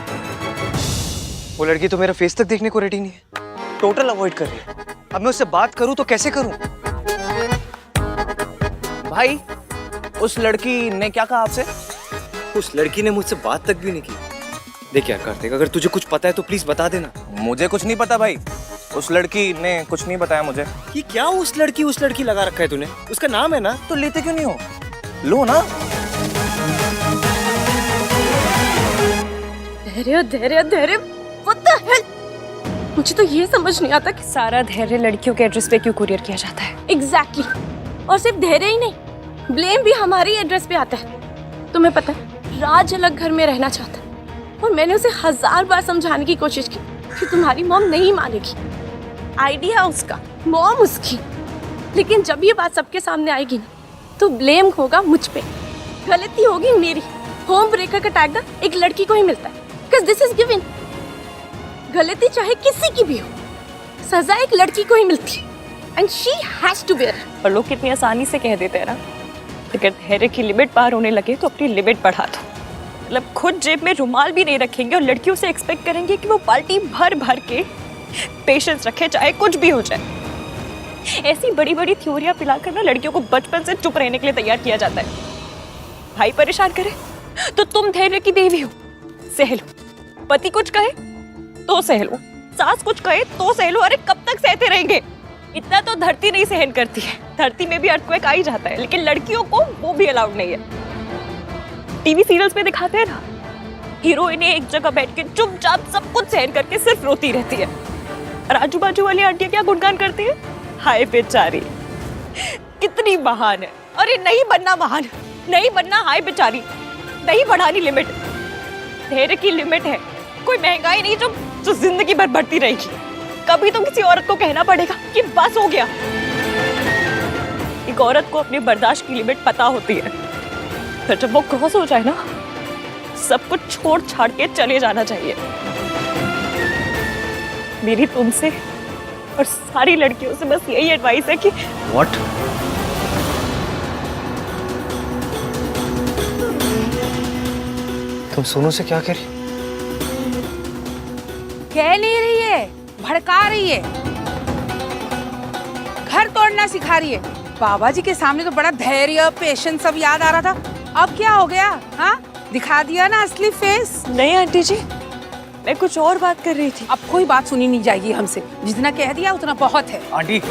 वो लड़की तो मेरा फेस तक देखने को रेडी नहीं है, टोटल अवॉइड कर रही है। अब मैं उससे बात करूं तो कैसे करूं? भाई, उस लड़की ने क्या कहा आपसे? उस लड़की ने मुझसे बात तक भी नहीं की। देख यार कार्तिक, अगर तुझे कुछ पता है तो प्लीज बता देना। मुझे कुछ नहीं पता भाई, उस लड़की ने कुछ नहीं बताया मुझे। ये क्या उस लड़की लगा रखा है तूने? उसका नाम है ना, तो लेते क्यों नहीं हो? लो ना। धैर्य धैर्य धैर्य, व्हाट द हेल? मुझे तो ये समझ नहीं आता कि सारा धैर्य लड़कियों के एड्रेस पे क्यों कुरियर किया जाता है। एग्जैक्टली और सिर्फ धैर्य ही नहीं, ब्लेम भी हमारी एड्रेस पे आता है। तुम्हें पता है राज अलग घर में रहना चाहता है और मैंने उसे 1000 बार समझाने की कोशिश की कि तुम्हारी मॉम नहीं मानेगी। आइडिया उसका, मॉम उसकी, लेकिन जब ये बात सबके सामने आएगी ना तो ब्लेम होगा मुझ पे, गलती होगी मेरी। होम ब्रेकर का टैग ना एक लड़की को ही मिलता है, बिकॉज़ दिस इज गिवन। गलती चाहे किसी की भी हो, सजा एक लड़की को ही मिलती है and she has to bear. और लोग कितनी आसानी से कह देते हैं ना, अगर धैर्य की लिमिट पार होने लगे तो अपनी लिमिट बढ़ा दो। मतलब खुद जेब में रुमाल भी नहीं रखेंगे और लड़कियों से एक्सपेक्ट करेंगे कि वो बाल्टी भर भर के पेशेंस रखे, चाहे कुछ भी हो जाए। ऐसी बड़ी बड़ी थ्योरियां पिलाकर ना लड़कियों को बचपन से चुप रहने के लिए तैयार किया जाता है। भाई परेशान करे तो तुम धैर्य की देवी हो, सह लो। पति कुछ कहे तो सह लो, सास कुछ कहे तो सह लो। अरे कब तक सहते रहेंगे? इतना तो धरती नहीं सहन करती है, धरती में भी अर्थक्वेक आ ही जाता है, लेकिन लड़कियों को वो भी अलाउड नहीं है। टीवी सीरियल्स में दिखाते हैं ना, हीरोइनें एक जगह बैठ के चुपचाप सब कुछ सहन करके सिर्फ रोती रहती है, और आजू बाजू वाली आंटियां क्या गुणगान करती है, हाय बेचारी कितनी महान है। अरे नहीं बनना महान, नहीं बनना हाय बेचारी, नहीं बढ़ानी लिमिट। धैर्य की लिमिट है, कोई महंगाई नहीं जो जिंदगी भर बढ़ती रहेगी। कभी तो किसी औरत को कहना पड़ेगा कि बस हो गया। एक औरत को अपनी बर्दाश्त की लिमिट पता होती है, फिर जब वो क्रॉस हो जाए ना, सब कुछ छोड़ छाड़ के चले जाना चाहिए। मेरी तुमसे और सारी लड़कियों से बस यही एडवाइस है कि What? तुम सोनू से क्या कह रही? कह नहीं रही है, भड़का रही है, घर तोड़ना सिखा रही है। बाबा जी के सामने तो बड़ा धैर्य, पेशेंस सब याद आ रहा था, अब क्या हो गया? हाँ, दिखा दिया ना असली फेस। नहीं आंटी जी, मैं कुछ और बात कर रही थी। अब कोई बात सुनी नहीं जाएगी हमसे, जितना कह दिया उतना बहुत है। आंटी,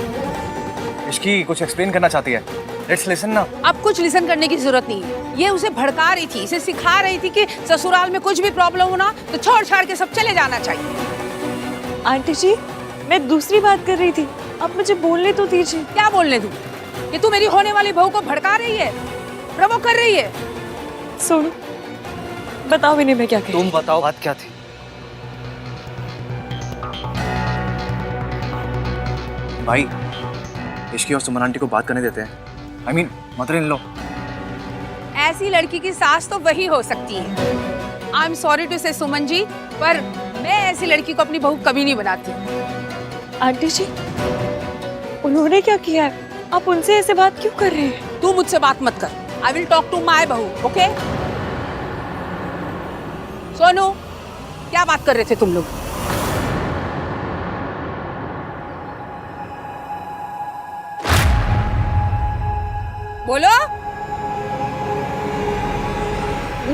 इसकी कुछ एक्सप्लेन करना चाहती है, लेट्स लिसन ना। अब कुछ लिसन करने की जरूरत नहीं है, ये उसे भड़का रही थी, इसे सिखा रही थी कि ससुराल में कुछ भी प्रॉब्लम हो ना तो छोड़ छाड़ के सब चले जाना चाहिए। आंटी जी, मैं दूसरी बात कर रही थी, आप मुझे बोलने तो दीजिए। क्या बोलने दूं? ये तू मेरी होने वाली बहू को भड़का रही है, प्रवोक कर रही है। सुनो, बताओ इन्हें मैं क्या कह रही। तुम बताओ बात क्या थी? भाई, इश्की और सुमन आंटी को बात करने देते हैं। I mean, mother in law. ऐसी लड़की की सास तो वही हो सकती है। आई एम सॉरी टू से सुमन जी, पर मैं ऐसी लड़की को अपनी बहू कभी नहीं बनाती। आंटी जी, उन्होंने क्या किया है? आप उनसे ऐसे बात क्यों कर रहे हैं? तू मुझसे बात मत कर। I will talk to my बहू, ओके? सोनू, क्या बात कर रहे थे तुम लोग? बोलो।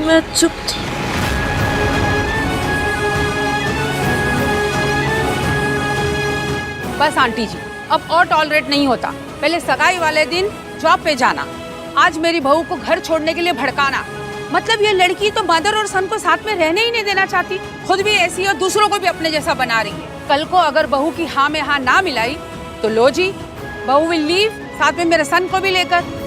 मैं चुप थी। बस आंटी जी, अब और टॉलरेट नहीं होता। पहले सगाई वाले दिन जॉब पे जाना, आज मेरी बहू को घर छोड़ने के लिए भड़काना। मतलब ये लड़की तो मदर और सन को साथ में रहने ही नहीं देना चाहती, खुद भी ऐसी और दूसरों को भी अपने जैसा बना रही है। कल को अगर बहू की हाँ में हाँ ना मिलाई तो लो जी, बहू विल लीव, साथ में मेरे सन को भी लेकर।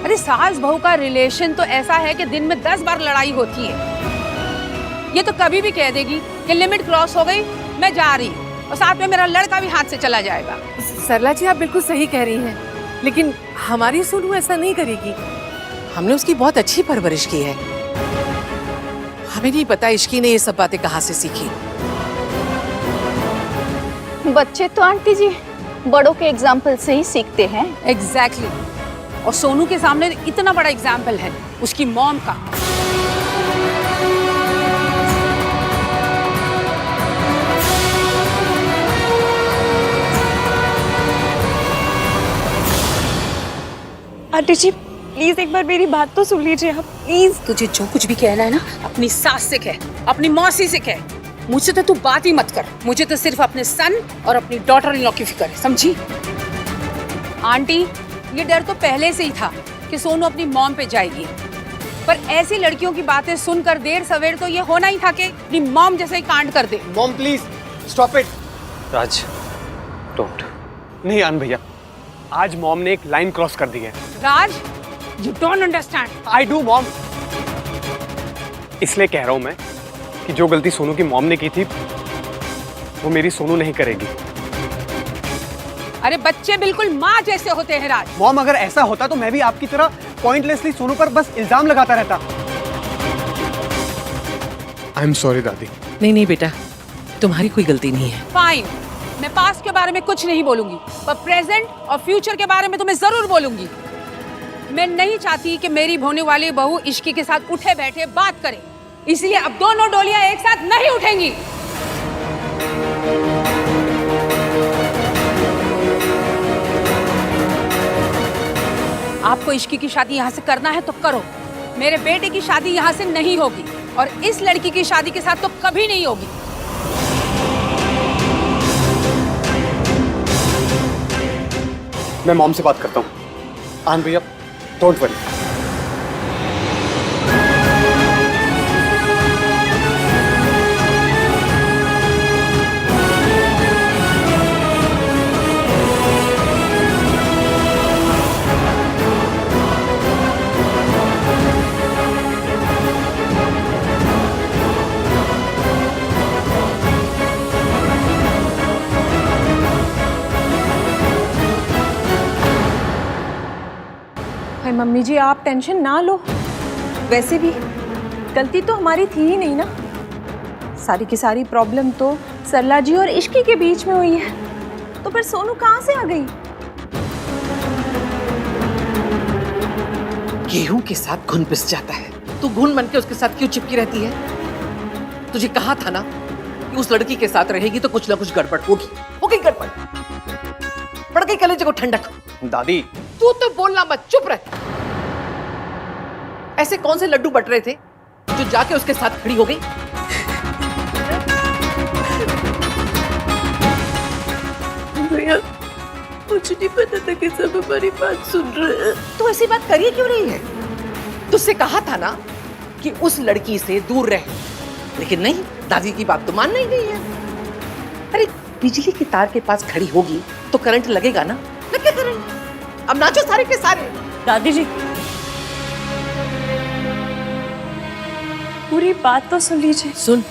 अरे सास बहू का रिलेशन तो ऐसा है कि दिन में 10 बार लड़ाई होती है। ये तो कभी भी कह देगी कि लिमिट क्रॉस हो गई, मैं जा रही, और साथ में मेरा लड़का भी हाथ से चला जाएगा। सरला जी, आप बिल्कुल सही कह रही हैं, लेकिन हमारी सोनू ऐसा नहीं करेगी। हमने उसकी बहुत अच्छी परवरिश की है। हमें नहीं पता इश्की ने ये सब बातें कहाँ से सीखी। बच्चे तो आंटी जी बड़ों के एग्जाम्पल से ही सीखते हैं। एग्जैक्टली। और सोनू के सामने इतना बड़ा एग्जाम्पल है उसकी मॉम का। आंटी जी, प्लीज एक बार मेरी बात तो सुन लीजिए आप, प्लीज। तुझे जो कुछ भी कहना है ना, अपनी सास से कह, अपनी मौसी से कह। मुझसे तो तू बात ही मत कर। मुझे तो सिर्फ अपने सन और अपनी डॉटर इन लॉ की फिक्र है, समझी? आंटी, ये डर तो पहले से ही था कि सोनू अपनी मॉम पे जाएगी, पर ऐसी लड़कियों की बातें सुनकर देर सवेर तो ये होना ही था कि अपनी मॉम जैसे ही कांड कर दे। Mom please stop it. Raj, don't. नहीं आन भैया, आज मॉम ने एक लाइन क्रॉस कर दी है। Raj, you don't understand. I do mom. इसलिए कह रहा हूं मैं कि जो गलती सोनू की मॉम ने की थी वो मेरी सोनू नहीं करेगी। अरे बच्चे बिल्कुल माँ जैसे होते हैं राज। मॉम अगर ऐसा होता तो मैं भी आपकी तरह पॉइंटलेसली सोनू पर बस इल्जाम लगाता रहता। आई एम सॉरी दादी। नहीं नहीं बेटा, तुम्हारी कोई गलती नहीं है। फाइन, मैं पास्ट के बारे में कुछ नहीं बोलूंगी, पर प्रेजेंट और फ्यूचर के बारे में तो मैं जरूर बोलूंगी। मैं नहीं चाहती कि मेरी होने वाली बहू इश्की के साथ उठे बैठे बात करे, इसलिए अब दोनों डोलियां एक साथ नहीं उठेंगी। आपको इश्की की शादी यहाँ से करना है तो करो, मेरे बेटे की शादी यहाँ से नहीं होगी और इस लड़की की शादी के साथ तो कभी नहीं होगी। मैं मॉम से बात करता हूँ। आन भैया, डोंट वरी। मम्मी जी आप टेंशन ना लो, वैसे भी गलती तो हमारी थी ही नहीं ना। सारी की सारी प्रॉब्लम तो सरला जी और इश्की के बीच में हुई है, तो फिर सोनू कहाँ से आ गई? गेहूं के साथ घुन पिस जाता है, तू घुन बन के उसके साथ क्यों चिपकी रहती है? तुझे कहा था ना कि उस लड़की के साथ रहेगी तो कुछ ना कुछ गड़बड़ होगी। हो गई गड़बड़, पड़ गई कलेजे को ठंडक। दादी तू तो बोलना मत, चुप रह। ऐसे कौन से लड्डू बट रहे थे जो जाके उसके साथ खड़ी हो गई? भैया मुझे नहीं पता था कि सब हमारी बात सुन रहे हैं। तू ऐसी बात करिए क्यों रही है? तुझसे कहा था ना कि उस लड़की से दूर रह, लेकिन नहीं, दादी की बात तो मानना ही नहीं है। अरे बिजली के तार के पास खड़ी होगी तो करंट लगेगा ना, लग क्या करंट? अब नाचो सारे के सारे। दादी जी पूरी बात तो सुन लीजिए। सुन,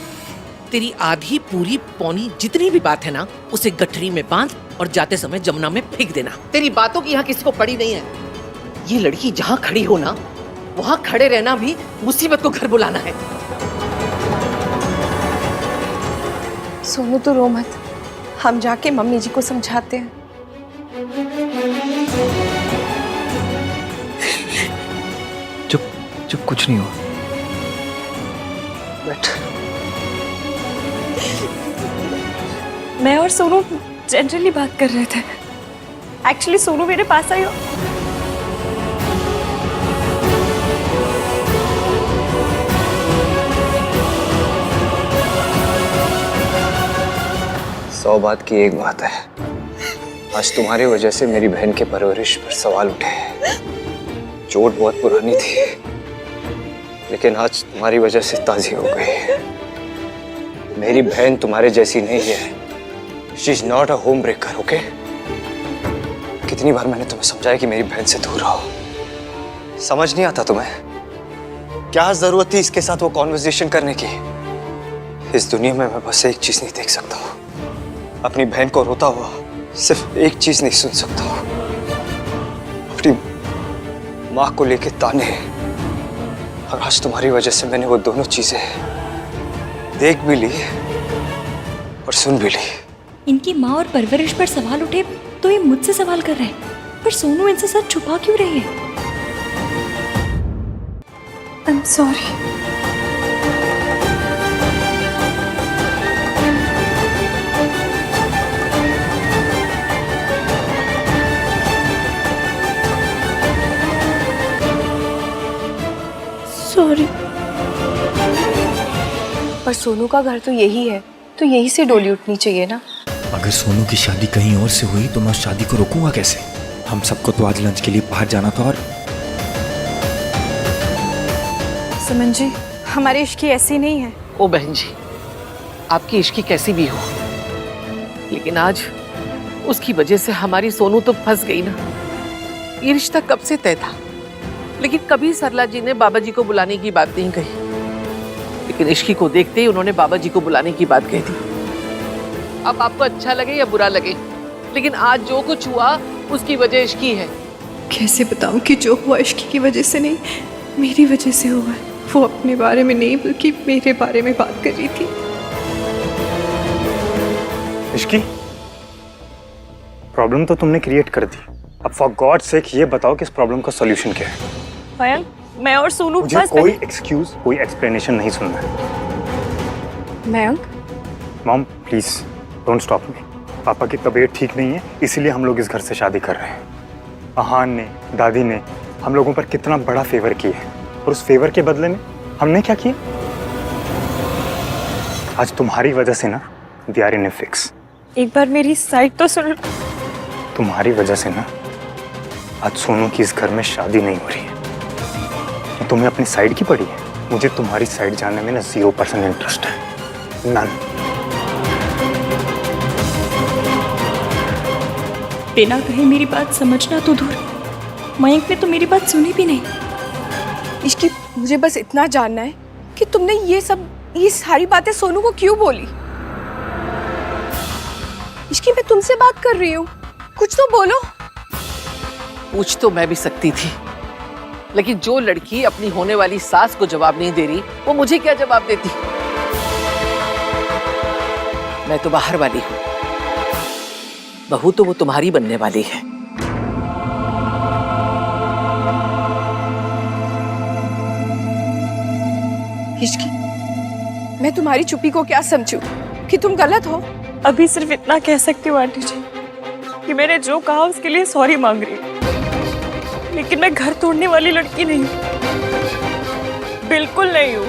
तेरी आधी पूरी पौनी जितनी भी बात है ना, उसे गठरी में बांध और जाते समय जमुना में फेंक देना। तेरी बातों की यहाँ किसी को पड़ी नहीं है। ये लड़की जहाँ खड़ी हो ना, वहाँ खड़े रहना भी मुसीबत को घर बुलाना है। सोनू तो रो मत, हम जाके मम्मी जी को समझाते हैं। चुप चुप, कुछ नहीं हुआ। बैठ। मैं और सोनू जनरली बात कर रहे थे। एक्चुअली सोनू मेरे पास आई। सौ बात की एक बात है, आज तुम्हारी वजह से मेरी बहन के परवरिश पर सवाल उठे। चोट बहुत पुरानी थी, लेकिन आज तुम्हारी वजह से ताज़ी हो गई। मेरी बहन तुम्हारे जैसी नहीं है। She is not a home breaker, okay? कितनी बार मैंने तुम्हें समझाया कि मेरी बहन से दूर रहो, समझ नहीं आता तुम्हें? क्या जरूरत थी इसके साथ वो कॉन्वर्सेशन करने की? इस दुनिया में मैं बस एक चीज नहीं देख सकता हूँ, अपनी बहन को रोता हुआ। सिर्फ एक चीज नहीं सुन सकता हूँ, अपनी माँ को लेके ताने। और आज तुम्हारी वजह से मैंने वो दोनों चीजें देख भी ली और सुन भी ली। इनकी माँ और परवरिश पर सवाल उठे तो ये मुझसे सवाल कर रहे हैं, पर सोनू इनसे सच छुपा क्यों रही है? I am sorry. सॉरी। पर सोनू का घर तो यही है, तो यही से डोली उठनी चाहिए ना। अगर सोनू की शादी कहीं और से हुई तो मैं उस शादी को रोकूंगा कैसे? हम सबको तो आज लंच के लिए बाहर जाना था। और सुमन जी, हमारी इश्की ऐसी नहीं है। ओ बहन जी, आपकी इश्की कैसी भी हो, लेकिन आज उसकी वजह से हमारी सोनू तो फंस गई ना। ये रिश्ता कब से तय था, लेकिन कभी सरला जी ने बाबा जी को बुलाने की बात नहीं कही। लेकिन इश्की को देखते ही उन्होंने बाबा जी को बुलाने की बात कही थी। अब आपको अच्छा लगे या बुरा लगे, लेकिन आज जो कुछ हुआ उसकी वजह इश्की है। कैसे बताऊं कि जो हुआ इश्की की वजह से नहीं, मेरी वजह से हुआ है। वो अपने बारे में नहीं बल्कि मेरे बारे में बात कर रही थी। इश्की, प्रॉब्लम तो तुमने क्रिएट कर दी। अब फॉर गॉड सेक ये बताओ कि इस प्रॉब्लम का सॉल्यूशन क्या है। मयंक, मैं और सोनू मुझे बस कोई एक्सक्यूज, कोई एक्सप्लेनेशन नहीं सुनना है। Mayank, mom please don't stop me. पापा की तबीयत ठीक नहीं है, इसीलिए हम लोग इस घर से शादी कर रहे हैं। अहान ने, दादी ने हम लोगों पर कितना बड़ा फेवर किया है, और उस फेवर के बदले में हमने क्या किया? आज तुम्हारी वजह से ना they are in a fix. एक बार मेरी साइड तो सुन। तुम्हारी वजह से ना आज सोनू की इस घर में शादी नहीं हो रही है। तुम्हें अपनी साइड की पड़ी है। मुझे तुम्हारी साइड जानने में ना 0% इंटरेस्ट है, नन। बिना कहे मेरी बात समझना तो दूर, मयंक ने तो मेरी बात सुनी भी नहीं। इश्की, मुझे बस इतना जानना है कि तुमने ये सारी बातें सोनू को क्यों बोली? इश्की, मैं तुमसे बात कर रही हूँ, कुछ तो बोलो। पूछ तो मैं भी सकती थी, लेकिन जो लड़की अपनी होने वाली सास को जवाब नहीं दे रही, वो मुझे क्या जवाब देती? मैं तो बाहर वाली हूं, बहू तो वो तुम्हारी बनने वाली है। इश्की, मैं तुम्हारी चुप्पी को क्या समझूं कि तुम गलत हो? अभी सिर्फ इतना कह सकती हूँ आंटी जी कि मैंने जो कहा उसके लिए सॉरी मांग रही हूँ, लेकिन मैं घर तोड़ने वाली लड़की नहीं हूँ, बिल्कुल नहीं हूँ।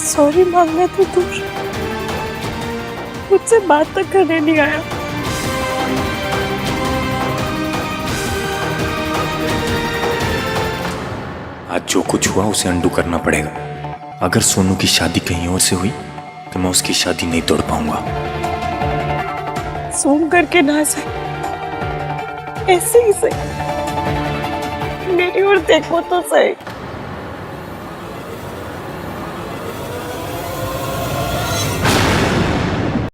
सॉरी मांगना तो दूर, मुझसे बात तक करने नहीं आया। आज जो कुछ हुआ उसे अंडू करना पड़ेगा। अगर सोनू की शादी कहीं और से हुई तो मैं उसकी शादी नहीं तोड़ पाऊंगा। सूम करके ना सही, ऐसे ही सही, मेरी ओर देखो तो सही।